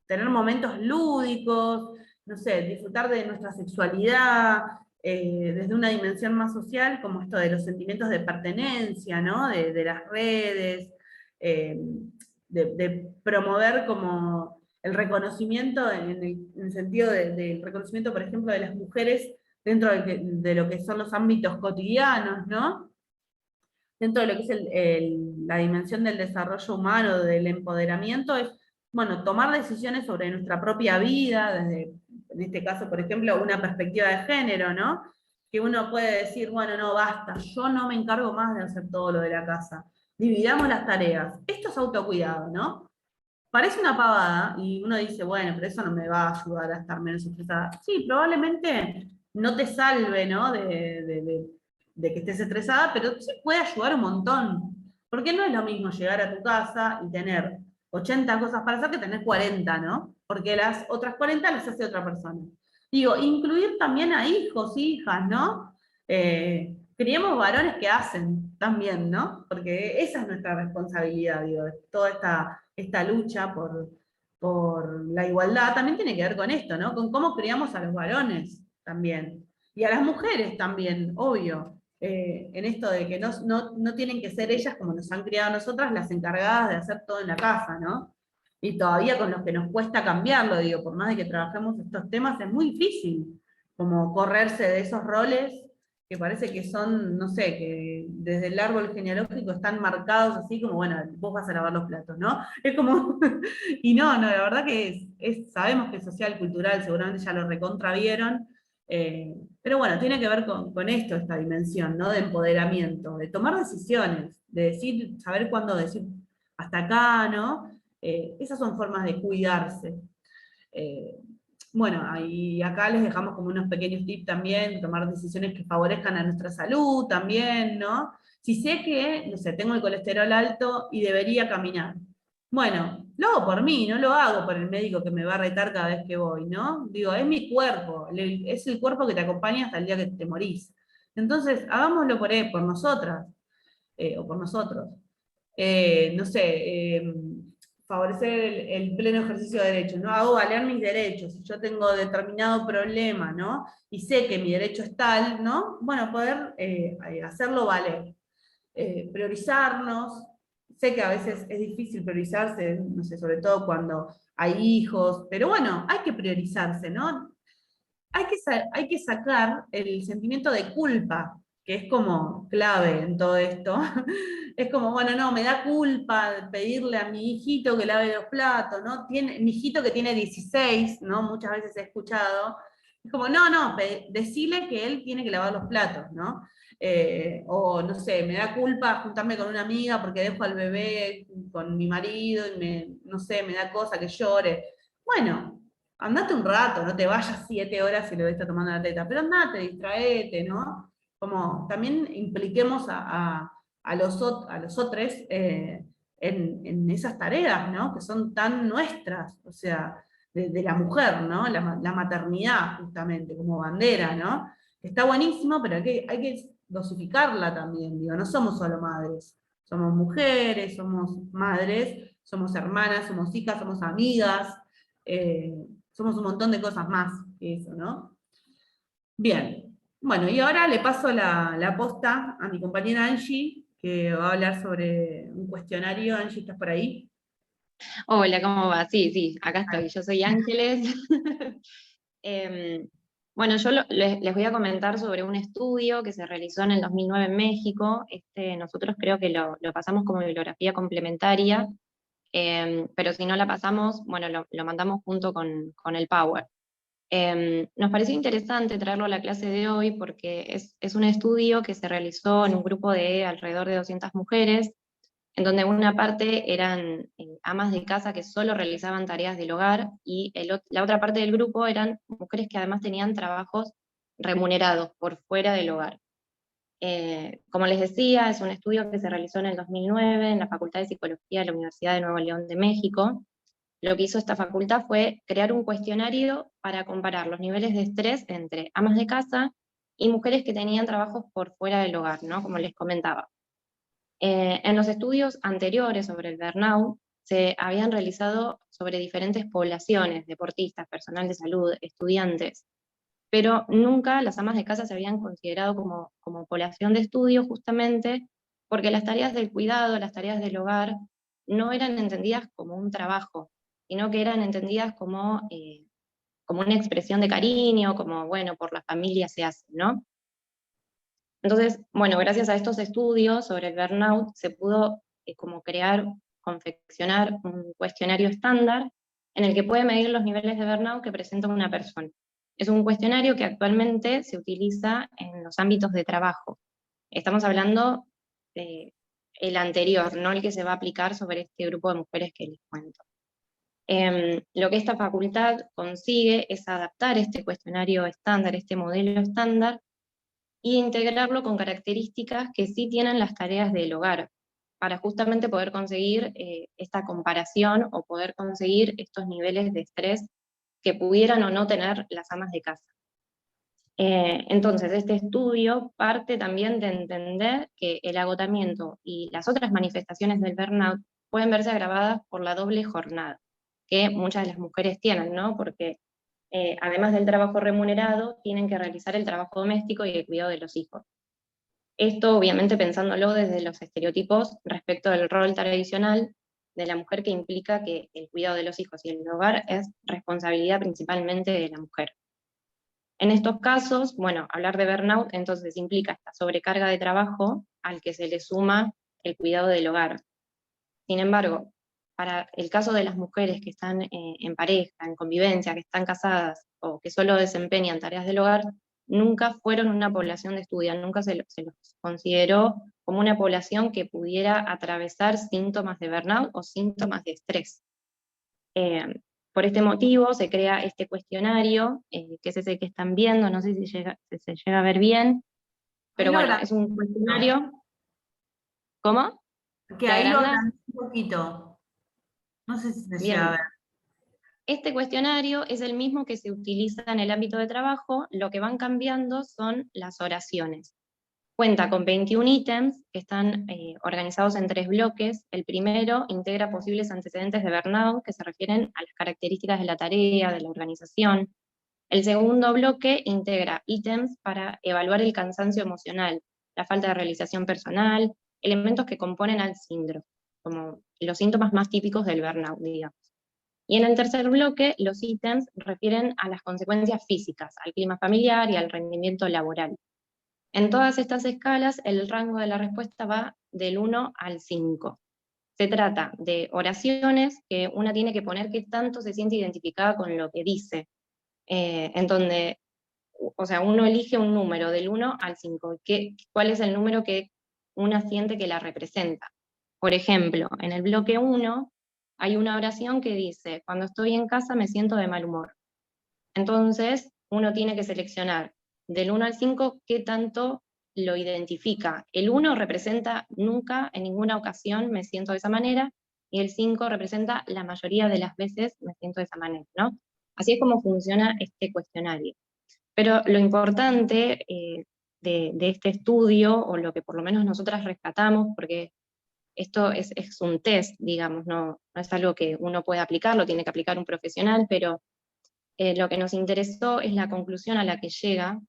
Tener momentos lúdicos, no sé, disfrutar de nuestra sexualidad, desde una dimensión más social, como esto de los sentimientos de pertenencia, ¿no? De las redes, de promover como el reconocimiento en el sentido del reconocimiento, por ejemplo, de las mujeres dentro de lo que son los ámbitos cotidianos, ¿no? Dentro de lo que es la dimensión del desarrollo humano, del empoderamiento, es, bueno, tomar decisiones sobre nuestra propia vida, desde, en este caso, por ejemplo, una perspectiva de género, ¿no? Que uno puede decir, bueno, no, basta, yo no me encargo más de hacer todo lo de la casa. Dividamos las tareas. Esto es autocuidado, ¿no? Parece una pavada, y uno dice, bueno, pero eso no me va a ayudar a estar menos estresada. Sí, probablemente no te salve, ¿no? De que estés estresada, pero sí puede ayudar un montón. Porque no es lo mismo llegar a tu casa y tener 80 cosas para hacer que tener 40, ¿no? Porque las otras 40 las hace otra persona. Digo, incluir también a hijos, hijas, ¿no? Criemos varones que hacen también, ¿no? Porque esa es nuestra responsabilidad, digo, toda esta lucha por la igualdad también tiene que ver con esto, ¿no? Con cómo criamos a los varones también. Y a las mujeres también, obvio. En esto de que no tienen que ser ellas, como nos han criado a nosotras, las encargadas de hacer todo en la casa, ¿no? Y todavía con lo que nos cuesta cambiarlo, digo, por más de que trabajemos estos temas, es muy difícil como correrse de esos roles que parece que son, no sé, que desde el árbol genealógico están marcados así como, bueno, vos vas a lavar los platos, ¿no? Es como, y no, la verdad que sabemos que es social, cultural, seguramente ya lo recontravieron, pero bueno, tiene que ver con esto, esta dimensión, ¿no? De empoderamiento, de tomar decisiones, de decir, saber cuándo decir hasta acá, ¿no? Esas son formas de cuidarse. Eh, bueno, y acá les dejamos como unos pequeños tips también, tomar decisiones que favorezcan a nuestra salud también, ¿no? Si sé que, no sé, tengo el colesterol alto y debería caminar. Bueno, lo hago por mí, no lo hago por el médico que me va a retar cada vez que voy, ¿no? Digo, es mi cuerpo, es el cuerpo que te acompaña hasta el día que te morís. Entonces, hagámoslo por nosotras, o por nosotros. No sé, favorecer el pleno ejercicio de derechos, ¿no? Hago valer mis derechos, si yo tengo determinado problema, ¿no? Y sé que mi derecho es tal, ¿no? Bueno, poder hacerlo valer. Priorizarnos, sé que a veces es difícil priorizarse, no sé, sobre todo cuando hay hijos, pero bueno, hay que priorizarse, ¿no? Hay que sacar el sentimiento de culpa, que es como clave en todo esto. Es como, bueno, no, me da culpa pedirle a mi hijito que lave los platos, ¿no? Mi hijito que tiene 16, ¿no? Muchas veces he escuchado. Es como, no, decile que él tiene que lavar los platos, ¿no? O no sé, me da culpa juntarme con una amiga porque dejo al bebé con mi marido y no sé, me da cosa que llore. Bueno, andate un rato, no te vayas 7 horas y lo está tomando la teta, pero andate, distraete, ¿no? Como también impliquemos a los otros en esas tareas, ¿no? Que son tan nuestras, o sea, de la mujer, ¿no? La maternidad, justamente, como bandera, ¿no? Está buenísimo, pero hay que dosificarla también, digo, no somos solo madres, somos mujeres, somos madres, somos hermanas, somos hijas, somos amigas, somos un montón de cosas más que eso, ¿no? Bien, bueno, y ahora le paso la posta a mi compañera Angie, que va a hablar sobre un cuestionario. Angie, ¿estás por ahí? Hola, ¿cómo va? Sí, sí, acá estoy. Yo soy Ángeles. Bueno, yo les voy a comentar sobre un estudio que se realizó en el 2009 en México. Nosotros creo que lo pasamos como bibliografía complementaria, pero si no la pasamos, bueno, lo mandamos junto con el Power. Nos pareció interesante traerlo a la clase de hoy porque es un estudio que se realizó en un grupo de alrededor de 200 mujeres, en donde una parte eran amas de casa que solo realizaban tareas del hogar y la otra parte del grupo eran mujeres que además tenían trabajos remunerados por fuera del hogar. Como les decía, es un estudio que se realizó en el 2009 en la Facultad de Psicología de la Universidad de Nuevo León de México. Lo que hizo esta facultad fue crear un cuestionario para comparar los niveles de estrés entre amas de casa y mujeres que tenían trabajos por fuera del hogar, ¿no? Como les comentaba. En los estudios anteriores sobre el burnout, se habían realizado sobre diferentes poblaciones, deportistas, personal de salud, estudiantes, pero nunca las amas de casa se habían considerado como población de estudio justamente porque las tareas del cuidado, las tareas del hogar, no eran entendidas como un trabajo, sino que eran entendidas como una expresión de cariño, como, bueno, por la familia se hace, ¿no? Entonces, bueno, gracias a estos estudios sobre el burnout se pudo como confeccionar un cuestionario estándar en el que puede medir los niveles de burnout que presenta una persona. Es un cuestionario que actualmente se utiliza en los ámbitos de trabajo. Estamos hablando del anterior, no el que se va a aplicar sobre este grupo de mujeres que les cuento. Lo que esta facultad consigue es adaptar este cuestionario estándar, este modelo estándar, y integrarlo con características que sí tienen las tareas del hogar, para justamente poder conseguir esta comparación o poder conseguir estos niveles de estrés que pudieran o no tener las amas de casa. Entonces, este estudio parte también de entender que el agotamiento y las otras manifestaciones del burnout pueden verse agravadas por la doble jornada que muchas de las mujeres tienen, ¿no? Porque además del trabajo remunerado, tienen que realizar el trabajo doméstico y el cuidado de los hijos. Esto obviamente pensándolo desde los estereotipos respecto del rol tradicional de la mujer, que implica que el cuidado de los hijos y el hogar es responsabilidad principalmente de la mujer. En estos casos, bueno, hablar de burnout entonces implica esta sobrecarga de trabajo al que se le suma el cuidado del hogar. Sin embargo, para el caso de las mujeres que están en pareja, en convivencia, que están casadas o que solo desempeñan tareas del hogar, nunca fueron una población de estudio, nunca se los consideró como una población que pudiera atravesar síntomas de burnout o síntomas de estrés. Por este motivo se crea este cuestionario, que es ese que están viendo, no sé si se llega a ver bien, pero Ahí lo bueno, es un cuestionario. ¿Cómo? Que ¿Te ahí lo agrandas? agrandé un poquito. No sé si se llega a Bien. ver. Este cuestionario es el mismo que se utiliza en el ámbito de trabajo, lo que van cambiando son las oraciones. Cuenta con 21 ítems que están organizados en 3 bloques. El primero integra posibles antecedentes de burnout que se refieren a las características de la tarea, de la organización. El segundo bloque integra ítems para evaluar el cansancio emocional, la falta de realización personal, elementos que componen al síndrome, como los síntomas más típicos del burnout, digamos. Y en el tercer bloque, los ítems refieren a las consecuencias físicas, al clima familiar y al rendimiento laboral. En todas estas escalas, el rango de la respuesta va del 1 al 5. Se trata de oraciones que una tiene que poner qué tanto se siente identificada con lo que dice, en donde, o sea, uno elige un número del 1 al 5. ¿Cuál es el número que una siente que la representa? Por ejemplo, en el bloque 1 hay una oración que dice, cuando estoy en casa me siento de mal humor. Entonces, uno tiene que seleccionar del 1 al 5 qué tanto lo identifica. El 1 representa nunca, en ninguna ocasión me siento de esa manera, y el 5 representa la mayoría de las veces me siento de esa manera, ¿no? Así es como funciona este cuestionario. Pero lo importante de este estudio, o lo que por lo menos nosotras rescatamos, porque esto es un test, digamos, no es algo que uno puede aplicar, lo tiene que aplicar un profesional, pero lo que nos interesó es la conclusión a la que llega,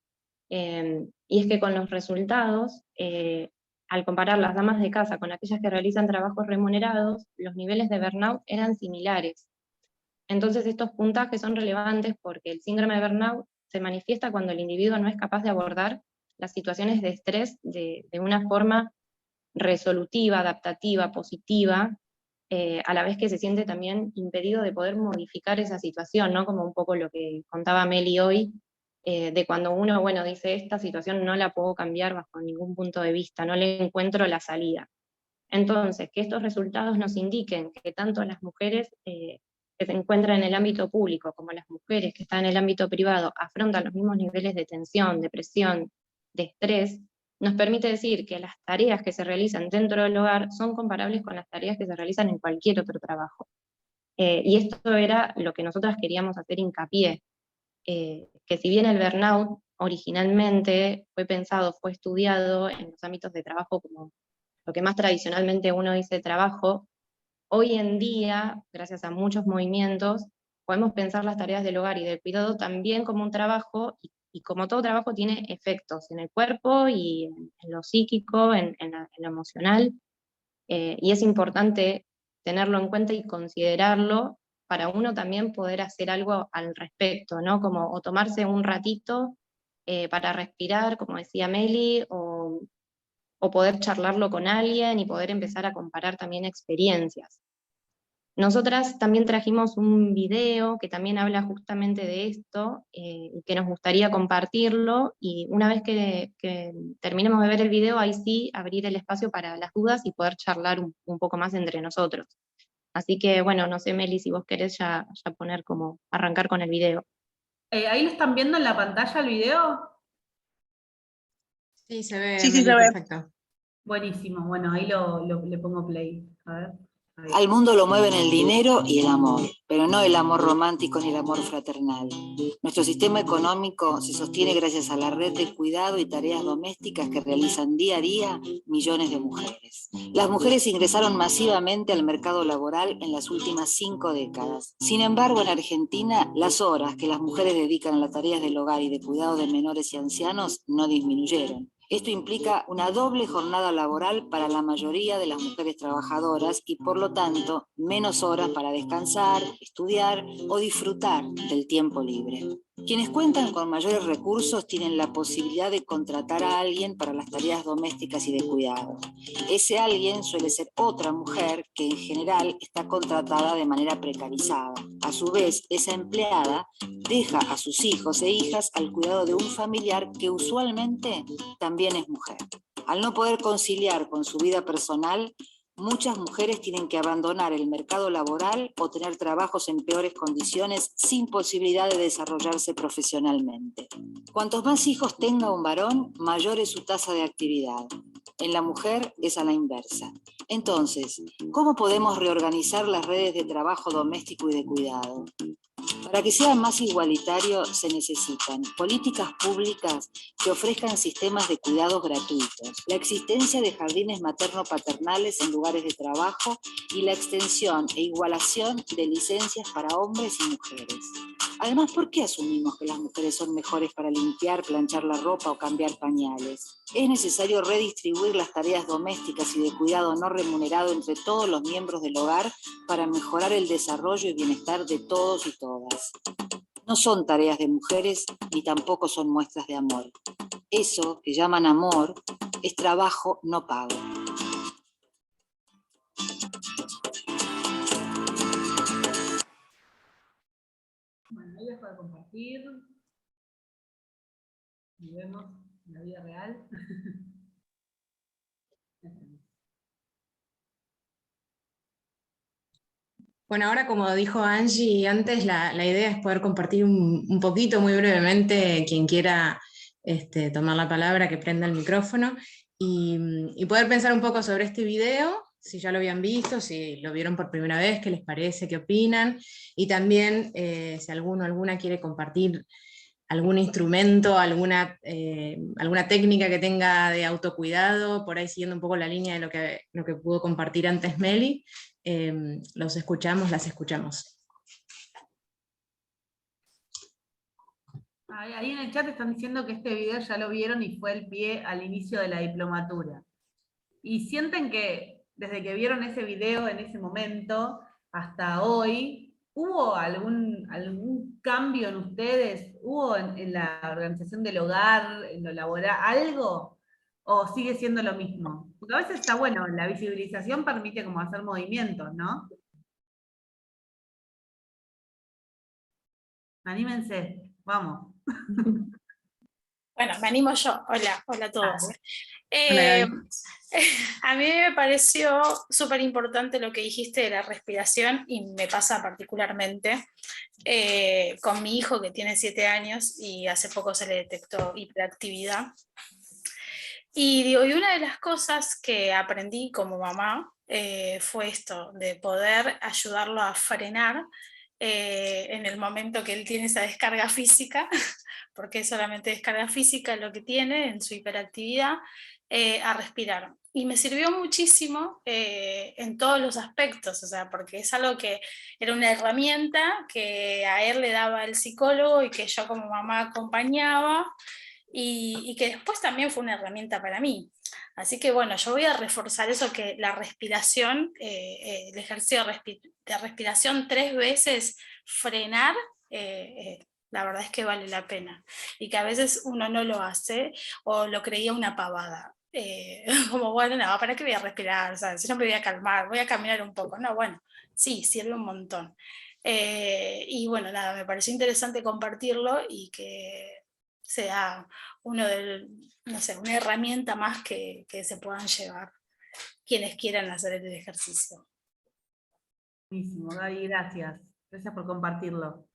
y es que con los resultados, al comparar las damas de casa con aquellas que realizan trabajos remunerados, los niveles de burnout eran similares. Entonces estos puntajes son relevantes porque el síndrome de burnout se manifiesta cuando el individuo no es capaz de abordar las situaciones de estrés de una forma resolutiva, adaptativa, positiva, a la vez que se siente también impedido de poder modificar esa situación, ¿no? Como un poco lo que contaba Meli hoy, de cuando uno, bueno, dice, esta situación no la puedo cambiar bajo ningún punto de vista, no le encuentro la salida. Entonces, que estos resultados nos indiquen que tanto las mujeres que se encuentran en el ámbito público como las mujeres que están en el ámbito privado afrontan los mismos niveles de tensión, de presión, de estrés, nos permite decir que las tareas que se realizan dentro del hogar son comparables con las tareas que se realizan en cualquier otro trabajo. Y esto era lo que nosotras queríamos hacer hincapié, que si bien el burnout originalmente fue pensado, fue estudiado en los ámbitos de trabajo como lo que más tradicionalmente uno dice trabajo, hoy en día, gracias a muchos movimientos, podemos pensar las tareas del hogar y del cuidado también como un trabajo, y como todo trabajo tiene efectos en el cuerpo y en lo psíquico, en lo emocional, y es importante tenerlo en cuenta y considerarlo para uno también poder hacer algo al respecto, ¿no? Como o tomarse un ratito para respirar, como decía Meli, o poder charlarlo con alguien y poder empezar a comparar también experiencias. Nosotras también trajimos un video que también habla justamente de esto, y que nos gustaría compartirlo, y una vez que terminemos de ver el video, ahí sí abrir el espacio para las dudas y poder charlar un poco más entre nosotros. Así que bueno, no sé, Meli, si vos querés ya poner como, arrancar con el video. ¿Ahí lo están viendo en la pantalla el video? Sí, se ve, Sí, Meli, se ve. perfecto. Buenísimo, bueno, ahí le pongo play. A ver. Ahí. Al mundo lo mueven el dinero y el amor, pero no el amor romántico ni el amor fraternal. Nuestro sistema económico se sostiene gracias a la red de cuidado y tareas domésticas que realizan día a día millones de mujeres. Las mujeres ingresaron masivamente al mercado laboral en las últimas 5 décadas. Sin embargo, en Argentina, las horas que las mujeres dedican a las tareas del hogar y de cuidado de menores y ancianos no disminuyeron. Esto implica una doble jornada laboral para la mayoría de las mujeres trabajadoras y, por lo tanto, menos horas para descansar, estudiar o disfrutar del tiempo libre. Quienes cuentan con mayores recursos tienen la posibilidad de contratar a alguien para las tareas domésticas y de cuidado. Ese alguien suele ser otra mujer que en general está contratada de manera precarizada. A su vez, esa empleada deja a sus hijos e hijas al cuidado de un familiar que usualmente también es mujer. Al no poder conciliar con su vida personal, muchas mujeres tienen que abandonar el mercado laboral o tener trabajos en peores condiciones sin posibilidad de desarrollarse profesionalmente. Cuantos más hijos tenga un varón, mayor es su tasa de actividad. En la mujer es a la inversa. Entonces, ¿cómo podemos reorganizar las redes de trabajo doméstico y de cuidado? Para que sea más igualitario se necesitan políticas públicas que ofrezcan sistemas de cuidados gratuitos, la existencia de jardines materno-paternales en lugares de trabajo y la extensión e igualación de licencias para hombres y mujeres. Además, ¿por qué asumimos que las mujeres son mejores para limpiar, planchar la ropa o cambiar pañales? Es necesario redistribuir las tareas domésticas y de cuidado no remunerado entre todos los miembros del hogar para mejorar el desarrollo y bienestar de todos y todas. No son tareas de mujeres ni tampoco son muestras de amor. Eso que llaman amor es trabajo no pago. Bueno, ahí dejo de compartir. Y vemos la vida real. Bueno, ahora como dijo Angie antes, la idea es poder compartir un poquito, muy brevemente, quien quiera tomar la palabra, que prenda el micrófono, y poder pensar un poco sobre este video, si ya lo habían visto, si lo vieron por primera vez, qué les parece, qué opinan, y también si alguno o alguna quiere compartir algún instrumento, alguna técnica que tenga de autocuidado, por ahí siguiendo un poco la línea de lo que pudo compartir antes Meli. Los escuchamos, las escuchamos. Ahí en el chat están diciendo que este video ya lo vieron y fue el pie al inicio de la diplomatura. Y sienten que desde que vieron ese video en ese momento hasta hoy, ¿hubo algún cambio en ustedes? ¿Hubo en la organización del hogar, en lo laboral, algo? ¿O sigue siendo lo mismo? Porque a veces está bueno, la visibilización permite como hacer movimientos, ¿no? Anímense, vamos. Bueno, me animo yo. Hola a todos. Hola. A mí me pareció súper importante lo que dijiste de la respiración y me pasa particularmente con mi hijo que tiene 7 años y hace poco se le detectó hiperactividad. Y digo, y una de las cosas que aprendí como mamá fue esto, de poder ayudarlo a frenar en el momento que él tiene esa descarga física, porque es solamente descarga física lo que tiene en su hiperactividad, a respirar. Y me sirvió muchísimo en todos los aspectos, o sea, porque es algo que era una herramienta que a él le daba el psicólogo y que yo como mamá acompañaba, y que después también fue una herramienta para mí. Así que bueno, yo voy a reforzar eso, que la respiración, el ejercicio de respiración 3 veces, frenar, la verdad es que vale la pena. Y que a veces uno no lo hace o lo creía una pavada. Como bueno, no, ¿para qué voy a respirar? ¿Sabes? Si no me voy a calmar, voy a caminar un poco. No, bueno, sí, sirve un montón. Y bueno, nada, me pareció interesante compartirlo y que sea no sé, una herramienta más que se puedan llevar quienes quieran hacer el ejercicio. Buenísimo, Gaby, gracias. Gracias por compartirlo.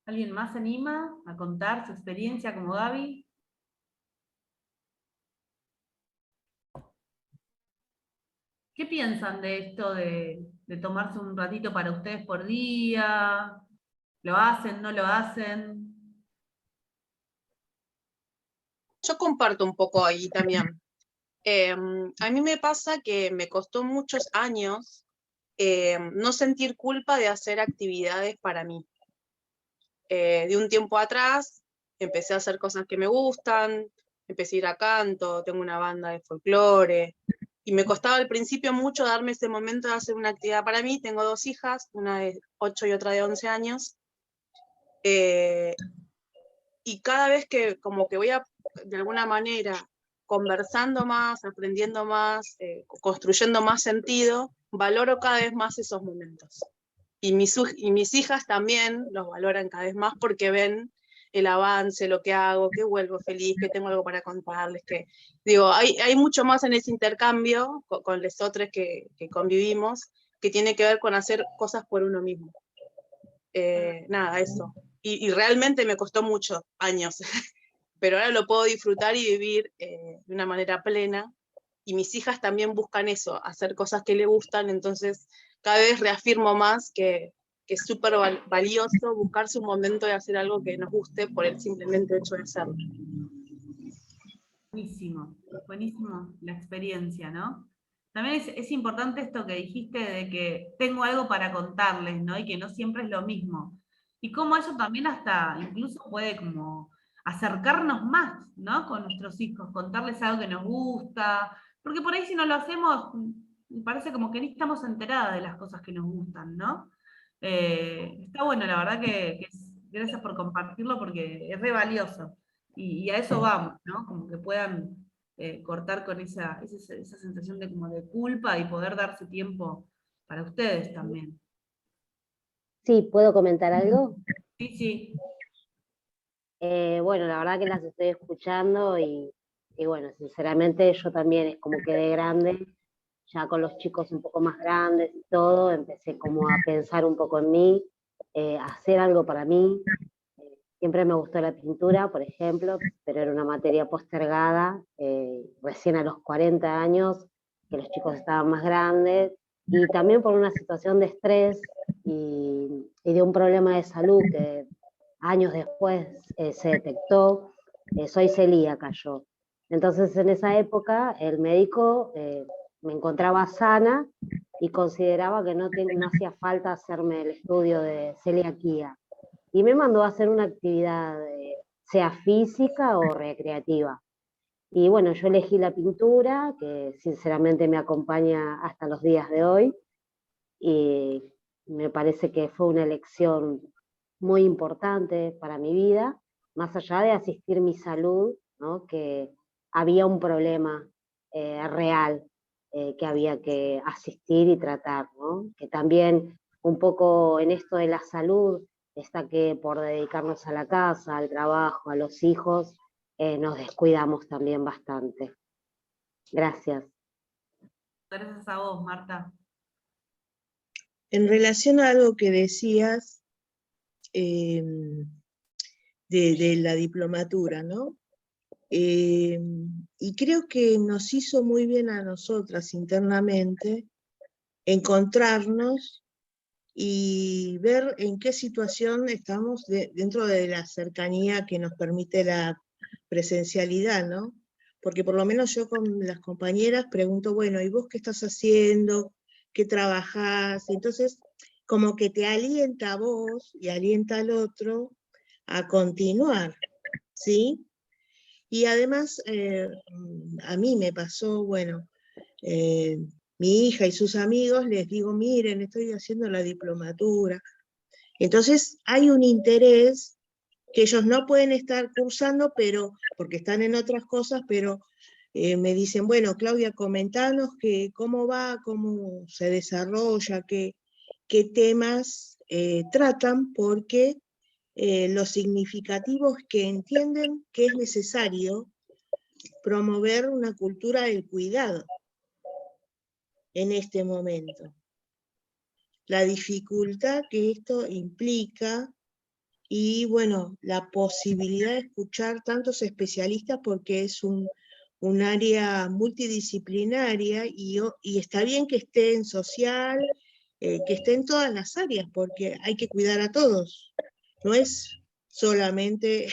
¿Alguien más se anima a contar su experiencia como Gaby? ¿Qué piensan de esto de tomarse un ratito para ustedes por día? ¿Lo hacen, no lo hacen? Yo comparto un poco ahí también. A mí me pasa que me costó muchos años no sentir culpa de hacer actividades para mí. De un tiempo atrás empecé a hacer cosas que me gustan, empecé a ir a canto, tengo una banda de folclore, y me costaba al principio mucho darme ese momento de hacer una actividad para mí. Tengo 2 hijas, una de 8 y otra de 11 años, y cada vez que como que voy de alguna manera conversando más, aprendiendo más, construyendo más sentido, valoro cada vez más esos momentos. Y mis hijas también los valoran cada vez más porque ven el avance, lo que hago, que vuelvo feliz, que tengo algo para contarles, que digo, hay mucho más en ese intercambio con los otros que convivimos, que tiene que ver con hacer cosas por uno mismo. Nada, eso. Y realmente me costó muchos años, pero ahora lo puedo disfrutar y vivir de una manera plena. Y mis hijas también buscan eso, hacer cosas que les gustan, entonces cada vez reafirmo más que es súper valioso buscarse un momento de hacer algo que nos guste por el simplemente hecho de hacerlo. Buenísimo, buenísimo la experiencia, ¿no? También es importante esto que dijiste de que tengo algo para contarles, ¿no? Y que no siempre es lo mismo. Y cómo eso también hasta incluso puede como acercarnos más, ¿no? Con nuestros hijos, contarles algo que nos gusta, porque por ahí si no lo hacemos, me parece como que ni estamos enteradas de las cosas que nos gustan, ¿no? Está bueno, la verdad gracias por compartirlo porque es re valioso. Y a eso vamos, ¿no? Como que puedan cortar con esa sensación de como de culpa y poder darse tiempo para ustedes también. Sí, ¿puedo comentar algo? Sí, sí. Bueno, la verdad que las estoy escuchando y bueno, sinceramente yo también es como que de grande, ya con los chicos un poco más grandes y todo, empecé como a pensar un poco en mí, hacer algo para mí. Siempre me gustó la pintura, por ejemplo, pero era una materia postergada, recién a los 40 años, que los chicos estaban más grandes, y también por una situación de estrés y de un problema de salud que años después se detectó. Soy celíaca yo. Entonces en esa época el médico me encontraba sana y consideraba que no hacía falta hacerme el estudio de celiaquía. Y me mandó a hacer una actividad, sea física o recreativa. Y bueno, yo elegí la pintura, que sinceramente me acompaña hasta los días de hoy, y me parece que fue una elección muy importante para mi vida, más allá de asistir mi salud, ¿no? Que había un problema real que había que asistir y tratar, ¿no? Que también un poco en esto de la salud está que por dedicarnos a la casa, al trabajo, a los hijos, nos descuidamos también bastante. Gracias. Gracias a vos, Marta. En relación a algo que decías de la diplomatura, ¿no? Y creo que nos hizo muy bien a nosotras internamente encontrarnos y ver en qué situación estamos dentro de la cercanía que nos permite la presencialidad, ¿no? Porque por lo menos yo con las compañeras pregunto, bueno, ¿y vos qué estás haciendo? ¿Qué trabajás? Entonces, como que te alienta a vos y alienta al otro a continuar, ¿sí? Y además, a mí me pasó, bueno, mi hija y sus amigos, les digo, miren, estoy haciendo la diplomatura. Entonces hay un interés que ellos no pueden estar cursando, pero, porque están en otras cosas, pero me dicen, bueno, Claudia, comentanos cómo va, cómo se desarrolla, qué temas tratan, porque lo significativo es que entienden que es necesario promover una cultura del cuidado en este momento. La dificultad que esto implica y, bueno, la posibilidad de escuchar tantos especialistas porque es un área multidisciplinaria y está bien que esté en social, que esté en todas las áreas porque hay que cuidar a todos. No es solamente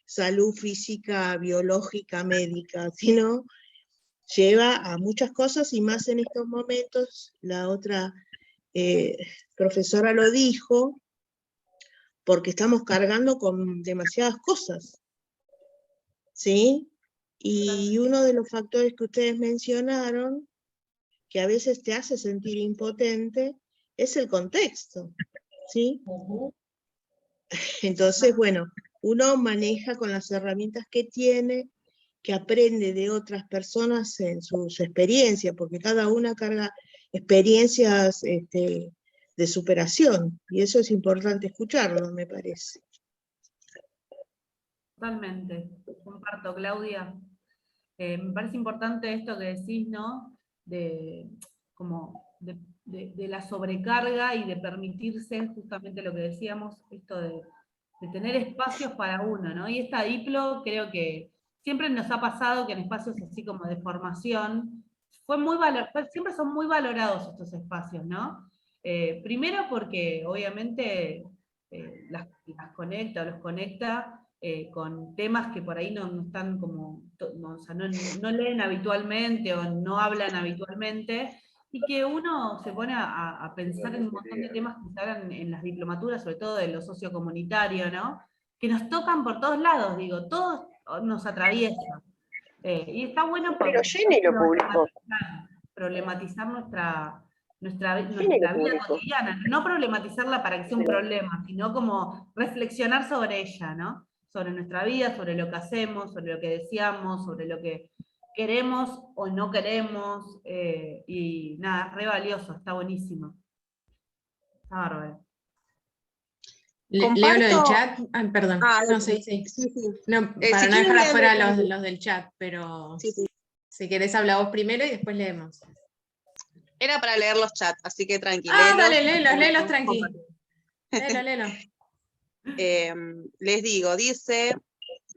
salud física, biológica, médica, sino lleva a muchas cosas y más en estos momentos. La otra profesora lo dijo, porque estamos cargando con demasiadas cosas, ¿sí? Y uno de los factores que ustedes mencionaron, que a veces te hace sentir impotente, es el contexto, ¿sí? Entonces, bueno, uno maneja con las herramientas que tiene, que aprende de otras personas en sus experiencias, porque cada una carga experiencias de superación, y eso es importante escucharlo, me parece. Totalmente, comparto, Claudia. Me parece importante esto que decís, ¿no? De la sobrecarga y de permitirse justamente lo que decíamos, esto de tener espacios para uno, ¿no? Y esta diplo creo que siempre nos ha pasado que en espacios así como de formación, siempre son muy valorados estos espacios, ¿no? Primero porque obviamente las conecta o los conecta con temas que por ahí no están como, o sea, no leen habitualmente o no hablan habitualmente, y que uno se pone a pensar en un montón de temas que se hablan en las diplomaturas, sobre todo de lo sociocomunitario, ¿no? Que nos tocan por todos lados, digo, todos nos atraviesa. Y está bueno Pero género público. problematizar nuestra Género vida público. cotidiana, no problematizarla para que sea un problema, sino como reflexionar sobre ella, ¿no? Sobre nuestra vida, sobre lo que hacemos, sobre lo que deseamos, sobre lo que queremos o no queremos, y nada, re valioso, está buenísimo. Está bárbaro. Leo lo del chat. Ah, perdón. No, sí. No, para no dejar afuera los del chat, pero si querés habla vos primero y después leemos. Era para leer los chats, así que tranqui. Ah, dale, léelos tranqui. Léelo. Les digo, dice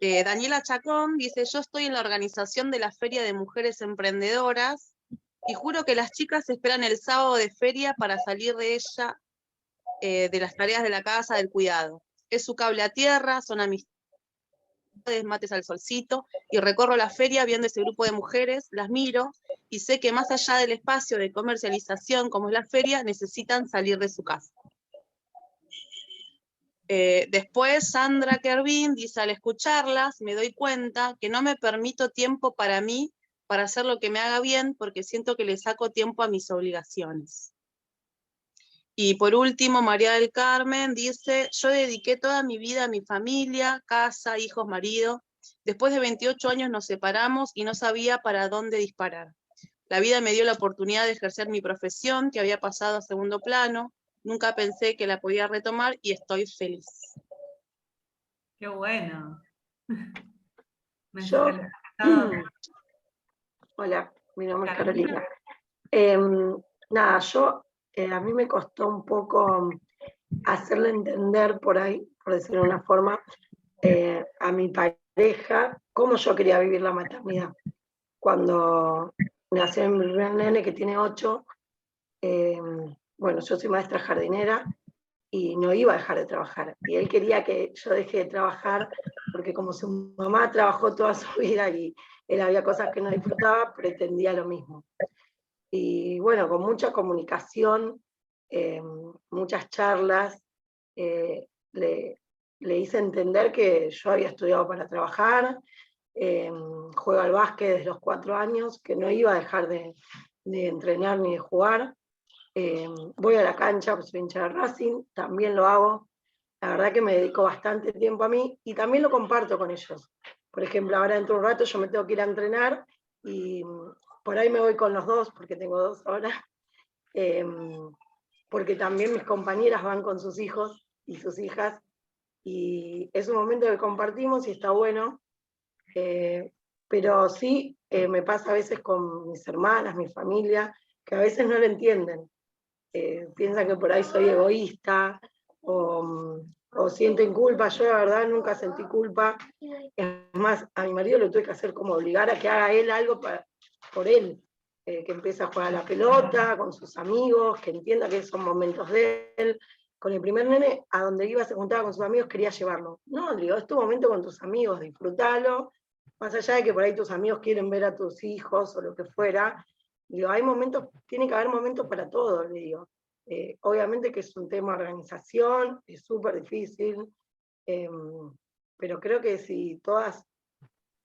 Daniela Chacón, dice, yo estoy en la organización de la Feria de Mujeres Emprendedoras y juro que las chicas esperan el sábado de feria para salir de ella, de las tareas de la casa, del cuidado. Es su cable a tierra, son amistades, mates al solcito, y recorro la feria viendo ese grupo de mujeres, las miro, y sé que más allá del espacio de comercialización como es la feria, necesitan salir de su casa. Después Sandra Kervin dice, al escucharlas me doy cuenta que no me permito tiempo para mí, para hacer lo que me haga bien, porque siento que le saco tiempo a mis obligaciones. Y por último, María del Carmen dice, yo dediqué toda mi vida a mi familia, casa, hijos, marido. Después de 28 años nos separamos y no sabía para dónde disparar. La vida me dio la oportunidad de ejercer mi profesión, que había pasado a segundo plano. Nunca pensé que la podía retomar y estoy feliz. Qué bueno. Hola, mi nombre es Carolina. Nada, a mí me costó un poco hacerle entender por ahí, por decirlo de una forma, a mi pareja cómo yo quería vivir la maternidad. Cuando nació mi primer nene, que tiene 8, bueno, yo soy maestra jardinera y no iba a dejar de trabajar. Y él quería que yo deje de trabajar porque como su mamá trabajó toda su vida y él había cosas que no disfrutaba, pretendía lo mismo. Y bueno, con mucha comunicación, muchas charlas, le hice entender que yo había estudiado para trabajar, juego al básquet desde los 4 años, que no iba a dejar de entrenar ni de jugar. Voy a la cancha, pues soy hincha de Racing, también lo hago. La verdad que me dedico bastante tiempo a mí y también lo comparto con ellos. Por ejemplo, ahora dentro de un rato yo me tengo que ir a entrenar y por ahí me voy con los dos, porque tengo 2 ahora, porque también mis compañeras van con sus hijos y sus hijas, y es un momento que compartimos y está bueno, pero sí me pasa a veces con mis hermanas, mi familia, que a veces no lo entienden. Piensan que por ahí soy egoísta, o sienten culpa. Yo la verdad nunca sentí culpa. Es más, a mi marido lo tuve que hacer como obligar a que haga él algo por él, que empiece a jugar a la pelota con sus amigos, que entienda que son momentos de él. Con el primer nene, a donde iba, se juntaba con sus amigos, quería llevarlo. No, digo, es tu momento con tus amigos, disfrútalo, más allá de que por ahí tus amigos quieren ver a tus hijos o lo que fuera. Digo, hay momentos, tiene que haber momentos para todo, le digo. Obviamente que es un tema de organización, es súper difícil, pero creo que si todas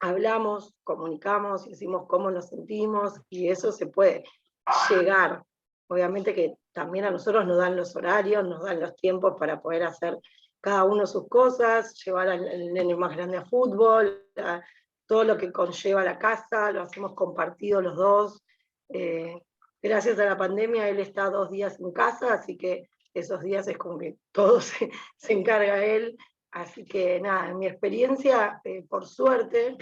hablamos, comunicamos y decimos cómo nos sentimos, y eso se puede llegar. Obviamente que también a nosotros nos dan los horarios, nos dan los tiempos para poder hacer cada uno sus cosas, llevar al nene más grande a fútbol, todo lo que conlleva la casa, lo hacemos compartido los dos. Gracias a la pandemia él está 2 días en casa, así que esos días es como que todo se encarga él. Así que nada, en mi experiencia, por suerte,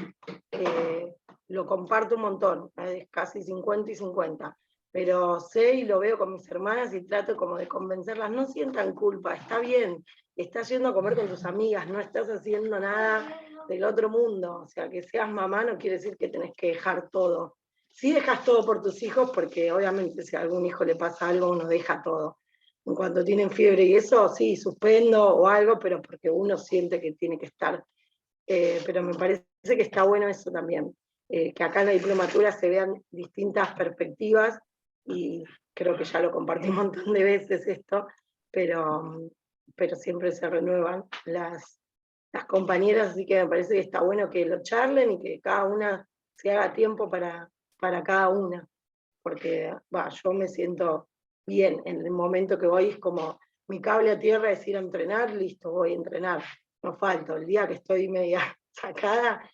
lo comparto un montón, es casi 50 y 50. Pero sé y lo veo con mis hermanas y trato como de convencerlas, no sientan culpa, está bien, estás yendo a comer con tus amigas, no estás haciendo nada del otro mundo. O sea, que seas mamá no quiere decir que tenés que dejar todo. Sí dejas todo por tus hijos, porque obviamente si a algún hijo le pasa algo, uno deja todo. En cuanto tienen fiebre y eso, sí, suspendo o algo, pero porque uno siente que tiene que estar. Pero me parece que está bueno eso también, que acá en la diplomatura se vean distintas perspectivas, y creo que ya lo compartí un montón de veces esto, pero siempre se renuevan las compañeras, así que me parece que está bueno que lo charlen y que cada una se haga tiempo para cada una, porque yo me siento bien en el momento que voy, es como mi cable a tierra es ir a entrenar, listo, voy a entrenar, no falto. El día que estoy media sacada,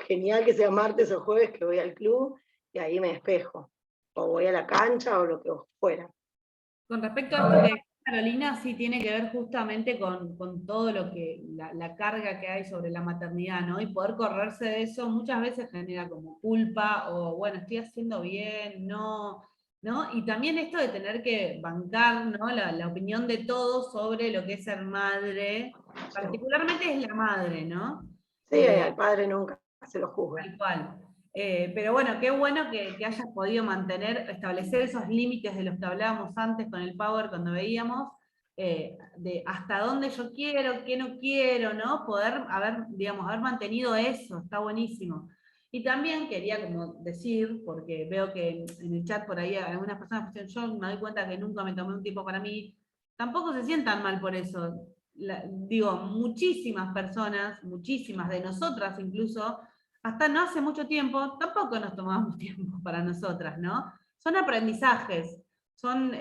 genial que sea martes o jueves que voy al club y ahí me despejo, o voy a la cancha o lo que fuera. Con respecto a esto que dice Carolina, sí tiene que ver justamente con todo lo que, la carga que hay sobre la maternidad, ¿no? Y poder correrse de eso muchas veces genera como culpa, o bueno, estoy haciendo bien, no, ¿no? Y también esto de tener que bancar, ¿no? La opinión de todos sobre lo que es ser madre, particularmente es la madre, ¿no? Sí, al padre nunca se lo juzga. Tal cual. Pero bueno, qué bueno que hayas podido establecer esos límites de los que hablábamos antes con el Power cuando veíamos, de hasta dónde yo quiero, qué no quiero, ¿no? Poder haber mantenido eso, está buenísimo. Y también quería como decir, porque veo que en el chat por ahí algunas personas pusieron, yo me doy cuenta que nunca me tomé un tiempo para mí, tampoco se sientan mal por eso. Digo, muchísimas personas, muchísimas de nosotras incluso, hasta no hace mucho tiempo, tampoco nos tomamos tiempo para nosotras, ¿no? Son aprendizajes, son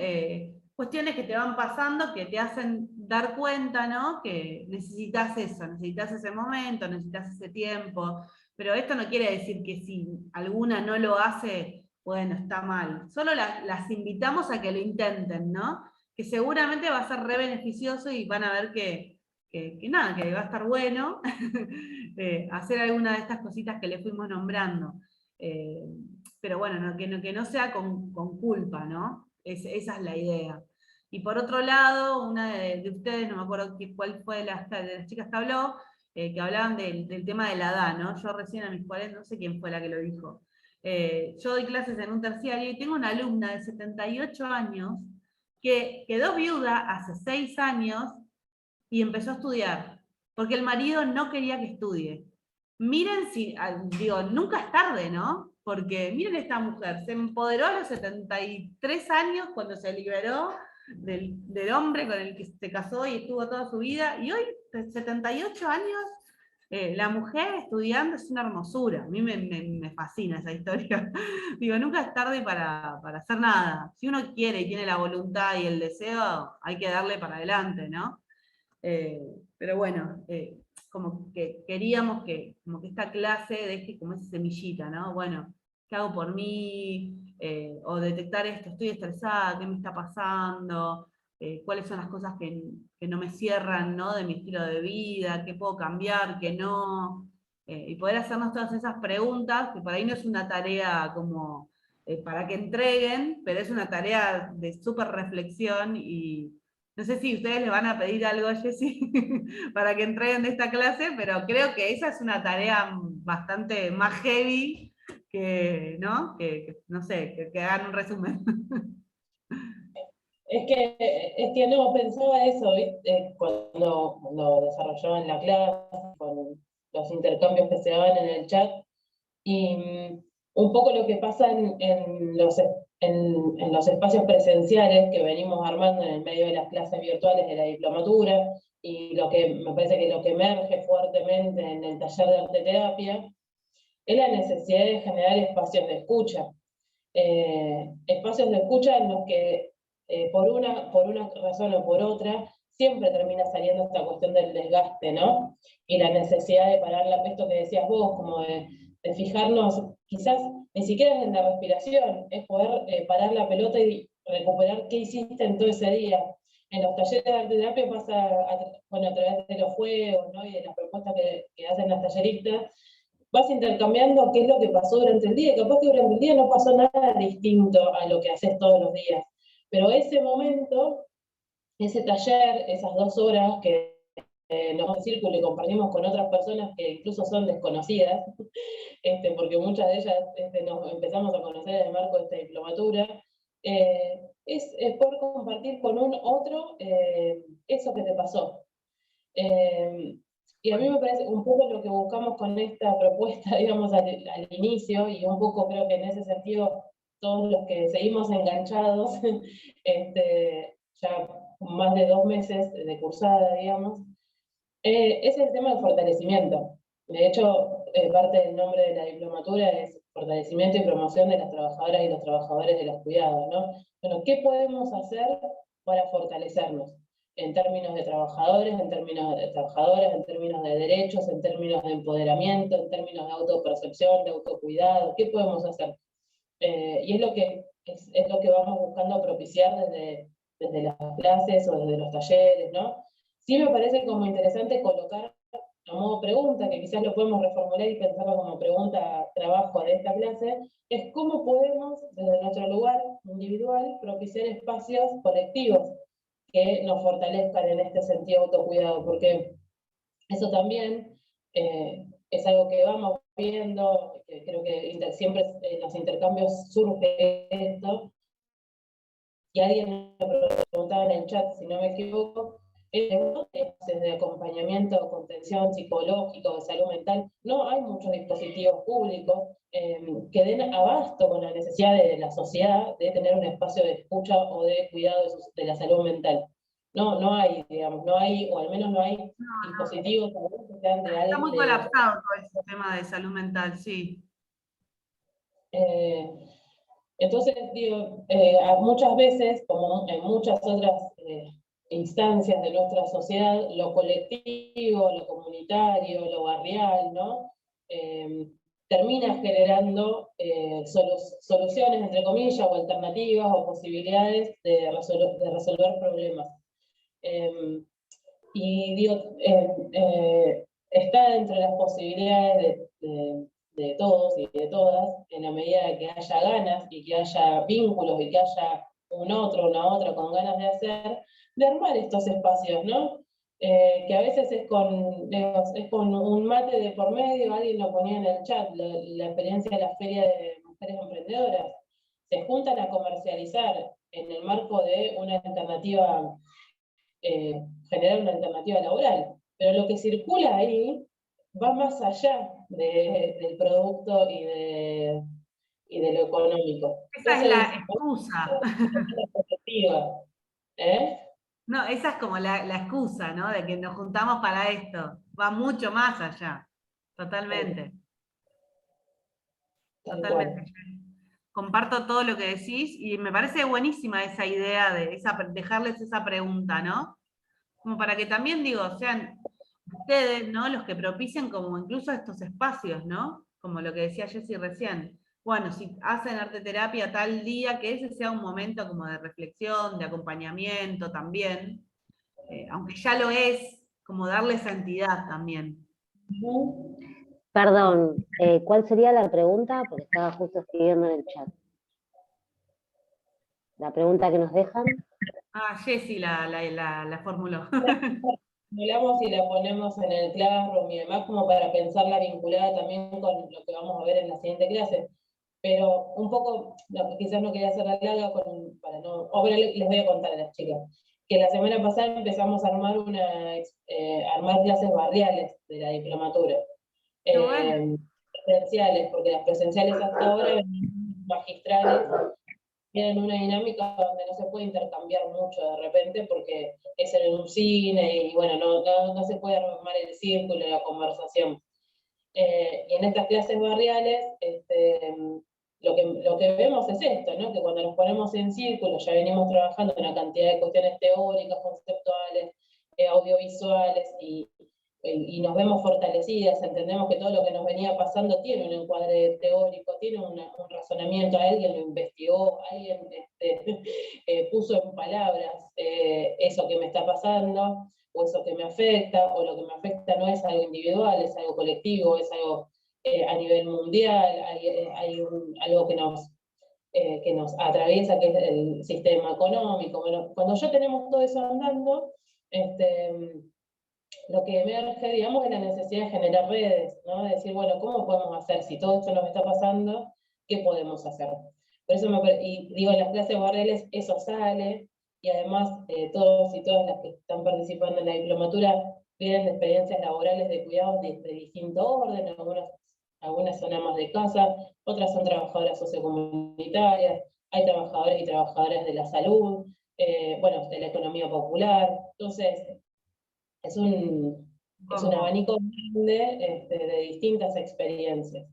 cuestiones que te van pasando, que te hacen dar cuenta, ¿no? Que necesitas eso, necesitas ese momento, necesitas ese tiempo, pero esto no quiere decir que si alguna no lo hace, bueno, está mal. Solo las invitamos a que lo intenten, ¿no? Que seguramente va a ser re beneficioso y van a ver que nada, que va a estar bueno hacer alguna de estas cositas que le fuimos nombrando. Pero bueno, que no sea con culpa, ¿no? Esa es la idea. Y por otro lado, una de ustedes, no me acuerdo cuál fue de las chicas que habló, que hablaban del tema de la edad, ¿no? Yo recién a mis 40, no sé quién fue la que lo dijo. Yo doy clases en un terciario y tengo una alumna de 78 años que quedó viuda hace 6 años y empezó a estudiar, porque el marido no quería que estudie. Miren si, digo, nunca es tarde, ¿no? Porque miren esta mujer, se empoderó a los 73 años cuando se liberó del hombre con el que se casó y estuvo toda su vida, y hoy, 78 años, la mujer estudiando es una hermosura. A mí me fascina esa historia. Digo, nunca es tarde para hacer nada. Si uno quiere y tiene la voluntad y el deseo, hay que darle para adelante, ¿no? Pero bueno, como que queríamos como que esta clase deje como esa semillita, ¿no? Bueno, ¿qué hago por mí? O detectar esto, estoy estresada, ¿qué me está pasando? ¿Cuáles son las cosas que no me cierran, ¿no? De mi estilo de vida? ¿Qué puedo cambiar? ¿Qué no? Y poder hacernos todas esas preguntas, que por ahí no es una tarea como para que entreguen, pero es una tarea de súper reflexión y no sé si ustedes le van a pedir algo a Jessy para que entreguen de esta clase, pero creo que esa es una tarea bastante más heavy que, ¿no? No sé, que hagan un resumen. Es que no, pensaba eso, ¿viste? Cuando desarrollaban la clase, con los intercambios que se daban en el chat, y un poco lo que pasa en los espacios presenciales que venimos armando en el medio de las clases virtuales de la diplomatura, y lo que me parece que lo que emerge fuertemente en el taller de arteterapia, es la necesidad de generar espacios de escucha. Espacios de escucha en los que por una razón o por otra siempre termina saliendo esta cuestión del desgaste, ¿no? Y la necesidad de parar esto que decías vos, como de fijarnos, quizás ni siquiera en la respiración, es poder parar la pelota y recuperar qué hiciste en todo ese día. En los talleres de arteterapia pasa a través de los juegos, ¿no? Y de las propuestas que hacen las talleristas, vas intercambiando qué es lo que pasó durante el día, y capaz que durante el día no pasó nada distinto a lo que haces todos los días, pero ese momento, ese taller, esas 2 horas que nos vamos en círculo y compartimos con otras personas que incluso son desconocidas, porque muchas de ellas nos empezamos a conocer en el marco de esta diplomatura, es poder compartir con un otro eso que te pasó. Y a mí me parece un poco lo que buscamos con esta propuesta, digamos, al inicio, y un poco creo que en ese sentido todos los que seguimos enganchados, ya más de 2 meses de cursada, digamos, es el tema del fortalecimiento. De hecho, parte del nombre de la diplomatura es fortalecimiento y promoción de las trabajadoras y los trabajadores de los cuidados, ¿no? Bueno, ¿qué podemos hacer para fortalecernos? En términos de trabajadores, en términos de trabajadoras, en términos de derechos, en términos de empoderamiento, en términos de autopercepción, de autocuidado, ¿qué podemos hacer? Y es lo que vamos buscando propiciar desde las clases o desde los talleres, ¿no? Sí me parece como interesante colocar a modo pregunta, que quizás lo podemos reformular y pensarlo como pregunta trabajo de esta clase, es cómo podemos, desde nuestro lugar individual, propiciar espacios colectivos que nos fortalezcan en este sentido de autocuidado, porque eso también es algo que vamos viendo, que creo que siempre en los intercambios surge esto, y alguien me preguntaba en el chat, si no me equivoco, de acompañamiento, contención psicológico, de salud mental, no hay muchos dispositivos públicos que den abasto con la necesidad de la sociedad de tener un espacio de escucha o de cuidado de la salud mental. No hay, digamos, no hay, o al menos no hay dispositivos que sean de Está muy colapsado todo ese tema de salud mental, sí. Entonces, digo, muchas veces, como en muchas otras instancias de nuestra sociedad, lo colectivo, lo comunitario, lo barrial, ¿no? Termina generando soluciones, entre comillas, o alternativas, o posibilidades de resolver problemas. Y digo, está dentro de las posibilidades de todos y de todas, en la medida de que haya ganas y que haya vínculos y que haya un otro, una otra con ganas de hacer, de armar estos espacios, ¿no? Que a veces es con un mate de por medio, alguien lo ponía en el chat, la experiencia de la Feria de Mujeres Emprendedoras. Se juntan a comercializar en el marco de una alternativa, generar una alternativa laboral. Pero lo que circula ahí va más allá del producto y de lo económico. Esa es Entonces, la excusa. ¿Eh? No, esa es como la excusa, ¿no? De que nos juntamos para esto. Va mucho más allá. Totalmente. Totalmente. Comparto todo lo que decís y me parece buenísima esa idea de dejarles esa pregunta, ¿no? Como para que también, digo, sean ustedes, ¿no? Los que propicien como incluso estos espacios, ¿no? Como lo que decía Jessy recién. Bueno, si hacen arte terapia tal día, que ese sea un momento como de reflexión, de acompañamiento también, aunque ya lo es, como darle esa entidad también. Perdón, ¿cuál sería la pregunta? Porque estaba justo escribiendo en el chat. La pregunta que nos dejan. Ah, Jessy la formuló. Formulamos y la ponemos en el Classroom y demás como para pensarla vinculada también con lo que vamos a ver en la siguiente clase. Pero un poco, no, quizás no quería hacer la larga para no... Ahora les voy a contar a las chicas que la semana pasada empezamos a armar armar clases barriales de la diplomatura. Presenciales, porque las presenciales hasta ahora magistrales tienen una dinámica donde no se puede intercambiar mucho de repente porque es en un cine y bueno, no se puede armar el círculo, la conversación. Y en estas clases barriales, lo que vemos es esto, ¿no? Que cuando nos ponemos en círculo ya venimos trabajando una cantidad de cuestiones teóricas, conceptuales, audiovisuales, y nos vemos fortalecidas, entendemos que todo lo que nos venía pasando tiene un encuadre teórico, tiene un razonamiento, alguien lo investigó, alguien puso en palabras eso que me está pasando, o eso que me afecta, o lo que me afecta no es algo individual, es algo colectivo, es algo a nivel mundial, hay algo que nos atraviesa, que es el sistema económico. Bueno, cuando ya tenemos todo eso andando, lo que emerge, digamos, es la necesidad de generar redes, ¿no? De decir, bueno, ¿cómo podemos hacer? Si todo esto nos está pasando, ¿qué podemos hacer? Por eso digo, en las clases barriales eso sale, y además todos y todas las que están participando en la diplomatura vienen de experiencias laborales de cuidados de distinto orden, algunas son amas de casa, otras son trabajadoras sociocomunitarias, hay trabajadores y trabajadoras de la salud, bueno, de la economía popular. Entonces, es un abanico grande de distintas experiencias.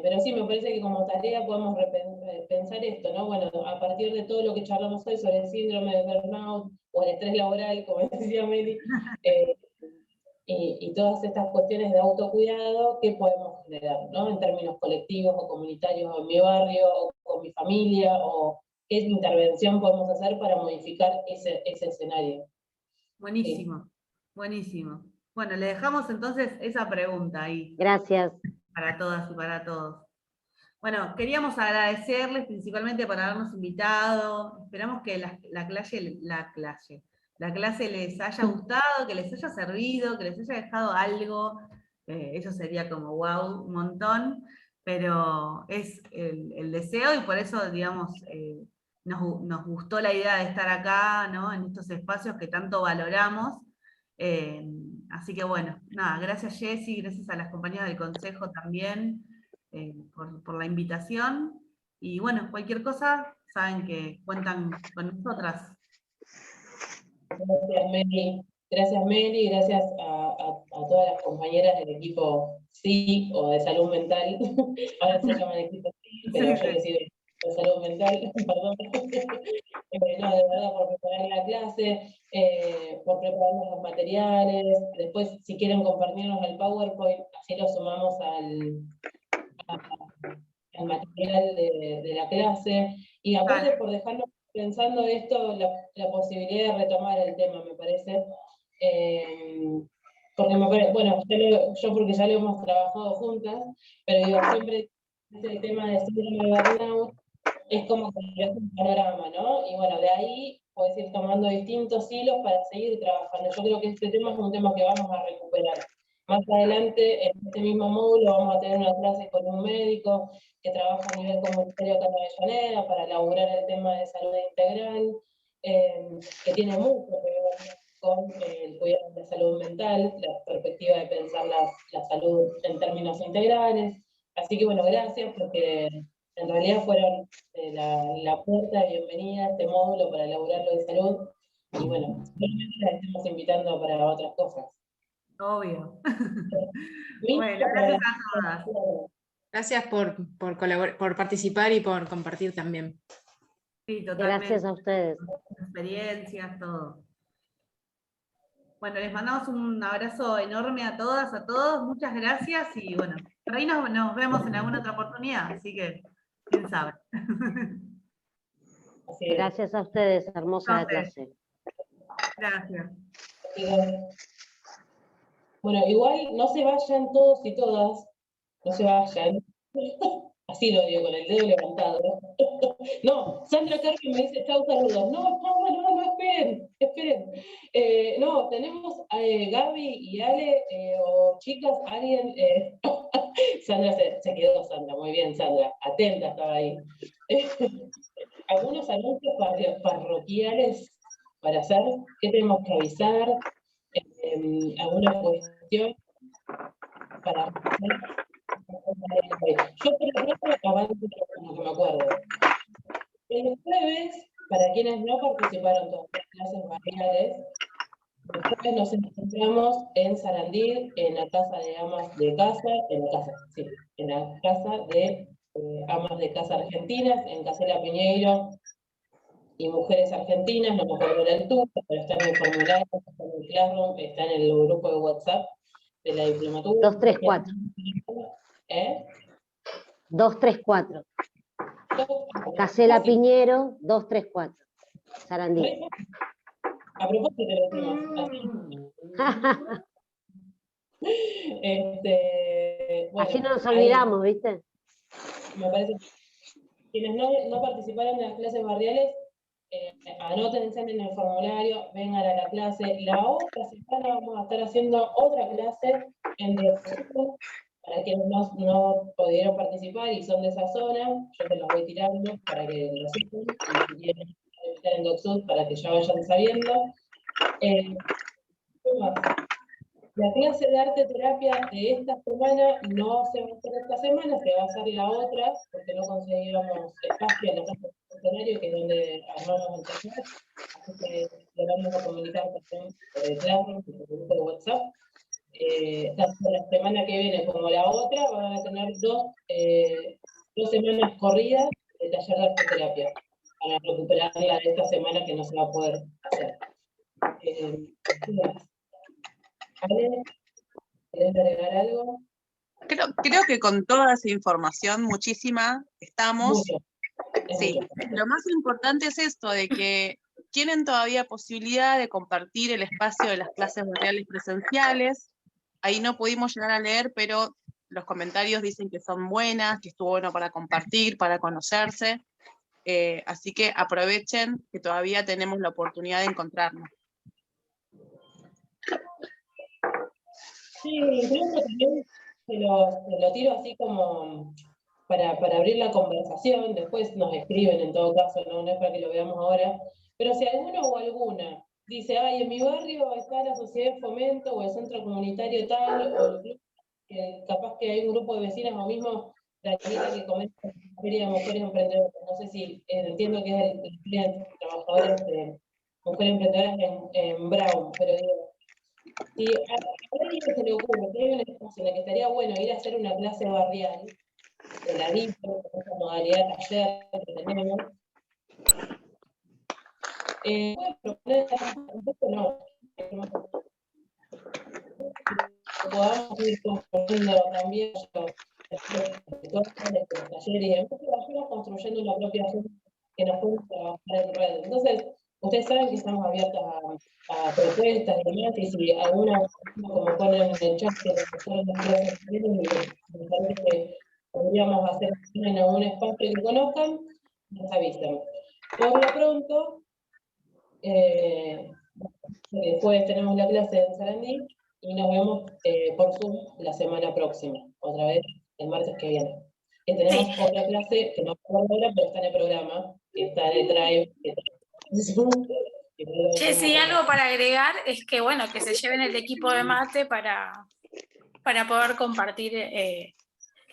Pero sí, me parece que como tarea podemos pensar esto, ¿no? Bueno, a partir de todo lo que charlamos hoy sobre el síndrome de burnout o el estrés laboral, como decía Meli, y todas estas cuestiones de autocuidado, ¿qué podemos generar, ¿no? En términos colectivos o comunitarios, o en mi barrio, o con mi familia, o qué intervención podemos hacer para modificar ese escenario. Buenísimo, buenísimo. Bueno, le dejamos entonces esa pregunta ahí. Gracias. Para todas y para todos. Bueno, queríamos agradecerles principalmente por habernos invitado. Esperamos que la clase les haya gustado, que les haya servido, que les haya dejado algo. Eso sería como wow, un montón. Pero es el deseo y por eso, digamos, nos gustó la idea de estar acá, ¿no? En estos espacios que tanto valoramos. Así que bueno, nada, gracias Jessy, gracias a las compañeras del consejo también por la invitación. Y bueno, cualquier cosa, saben que cuentan con nosotras. Gracias Meli, gracias a todas las compañeras del equipo SI o de salud mental. Ahora se llama el equipo SI, pero yo les digo de salud mental, perdón. No, de verdad, por preparar la clase, por prepararnos los materiales. Después, si quieren compartirnos el PowerPoint, así lo sumamos al material de la clase. Y aparte, por dejarnos pensando esto, la posibilidad de retomar el tema, me parece. Porque me parece, bueno, yo porque ya lo hemos trabajado juntas, pero digo, siempre el tema de síndrome de burnout es como que es un panorama, ¿no? Y bueno, de ahí puedes ir tomando distintos hilos para seguir trabajando. Yo creo que este tema es un tema que vamos a recuperar. Más adelante, en este mismo módulo, vamos a tener una clase con un médico que trabaja a nivel comunitario acá en Avellaneda para elaborar el tema de salud integral, que tiene mucho que ver con el cuidado de la salud mental, la perspectiva de pensar la salud en términos integrales. Así que bueno, gracias porque en realidad fueron la puerta de bienvenida a este módulo para elaborar lo de salud. Y bueno, seguramente las estamos invitando para otras cosas. Obvio. Bueno, gracias a todas. Gracias por participar y por compartir también. Sí, totalmente. Gracias a ustedes. Experiencias, todo. Bueno, les mandamos un abrazo enorme a todas, a todos. Muchas gracias y bueno, por ahí nos vemos en alguna otra oportunidad, así que quién sabe. Gracias a ustedes, hermosa la clase. Gracias. Bueno, igual no se vayan todos y todas, no se vayan. Así lo digo, con el dedo levantado. No, Sandra Carmen me dice chau, saludos. No, esperen. No, tenemos Gaby y Ale, o chicas, alguien. Sandra se quedó, Sandra, muy bien, Sandra, atenta estaba ahí. Algunos anuncios parroquiales para hacer, ¿qué tenemos que avisar? ¿Alguna cuestión para hacer? Yo por ejemplo avanzo con lo que me acuerdo. El jueves, para quienes no participaron de las clases barriales, el jueves nos encontramos en Sarandí, en la casa de amas de casa, en la casa de amas de casa argentinas, en Casela Piñeiro y Mujeres Argentinas, no me acuerdo la altura, pero está en el formulario, está en el Classroom, está en el grupo de WhatsApp de la diplomatura. 234. 234. Casela Piñero, 234. Sarandí. A propósito lo decimos. Bueno, así no nos olvidamos, ahí, ¿viste? Me parece que quienes no participaron de las clases barriales, anótense en el formulario, vengan a la clase. La otra semana vamos a estar haciendo otra clase en DocSud, para quienes no pudieron participar y son de esa zona, yo te los voy tirando para que lo sepan, y si quieren estar en DocSud para que ya vayan sabiendo. La clase de arte terapia de esta semana no se va a hacer esta semana, se va a hacer la otra, porque no conseguíamos espacio en la casa del escenario, que es donde armamos el taller, así que le vamos a comunicar también por el Classroom, por el grupo de WhatsApp. Tanto la semana que viene como la otra van a tener dos semanas corridas de taller de arte terapia, para recuperar la de esta semana que no se va a poder hacer. Ale, ¿querés agregar algo? Creo que con toda esa información, muchísima, estamos. Sí, lo más importante es esto, de que tienen todavía posibilidad de compartir el espacio de las clases barriales presenciales. Ahí no pudimos llegar a leer, pero los comentarios dicen que son buenas, que estuvo bueno para compartir, para conocerse. Así que aprovechen que todavía tenemos la oportunidad de encontrarnos. Sí, incluso también se lo tiro así como para abrir la conversación, después nos escriben en todo caso, no es para que lo veamos ahora, pero si alguno o alguna dice, ay, en mi barrio está la sociedad de fomento o el centro comunitario tal, o el club, que capaz que hay un grupo de vecinas o mismo Daniela que comenta en la Feria de Mujeres Emprendedoras, no sé si entiendo que es el cliente, trabajadoras de Mujeres Emprendedoras en Brown, pero digo, si a alguien se le ocurre que hay una espacio en la que estaría bueno ir a hacer una clase barrial, de la DIPO, con esa modalidad de taller que tenemos, puede proponer, un poco no, podamos ir componiendo también los talleres y demás, que vayamos construyendo la propia zona que nos podemos trabajar en red. Entonces, ustedes saben que estamos abiertos a propuestas y demás, y si alguna, como ponen en el chat, que nosotros las clases me parece que podríamos hacer en algún espacio que conozcan, nos avisan. Por lo pronto, después tenemos la clase en Sarandí, y nos vemos por Zoom la semana próxima, otra vez el martes que viene. Que tenemos otra clase que no recuerdo ahora, pero está en el programa, que está en el Drive. Che, sí, algo para agregar es que, bueno, que se lleven el equipo de mate para poder compartir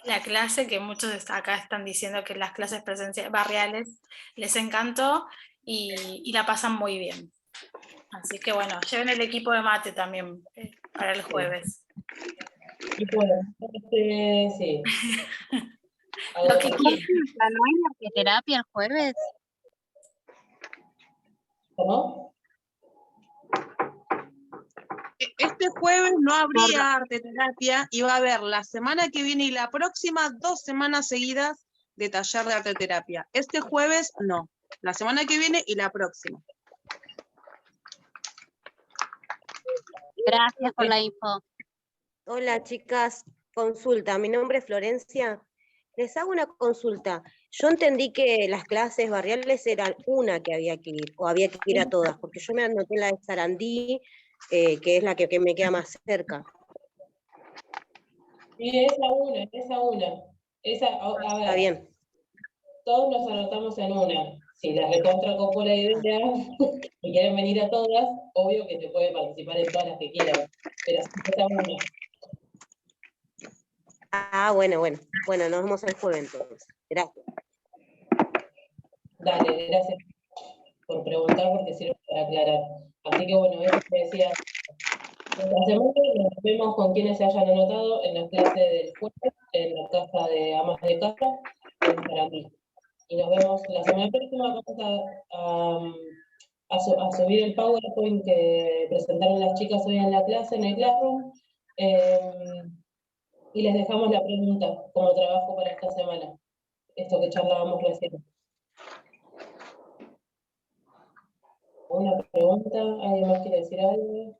la clase, que muchos acá están diciendo que las clases presenciales barriales les encantó y la pasan muy bien. Así que bueno, lleven el equipo de mate también para el jueves. Y bueno, sí. Lo que quieran. ¿No hay arteterapia el jueves? ¿Cómo? Este jueves no habría arteterapia y va a haber la semana que viene y la próxima 2 semanas seguidas de taller de arteterapia. Este jueves no, la semana que viene y la próxima. Gracias por la info. Hola chicas, consulta, mi nombre es Florencia. Les hago una consulta. Yo entendí que las clases barriales eran una que había que ir, o había que ir a todas, porque yo me anoté en la de Sarandí, que es la que me queda más cerca. Sí, esa una. A ver, Está bien. todos nos anotamos en una. Si la recontra copó la idea y quieren venir a todas, obvio que te puede participar en todas las que quieran, pero sí, esa una. Ah, bueno, nos vemos el jueves entonces. Gracias. Dale, gracias por preguntar porque sirve para aclarar. Así que bueno, eso te decía. Esta semana nos vemos con quienes se hayan anotado en la clase del jueves, en la casa de amas de casa, en Sarandí. Y nos vemos la semana próxima. Vamos a subir el PowerPoint que presentaron las chicas hoy en la clase, en el Classroom. Y les dejamos la pregunta como trabajo para esta semana. Esto que charlábamos recién. ¿Una pregunta? ¿Alguien más quiere decir algo?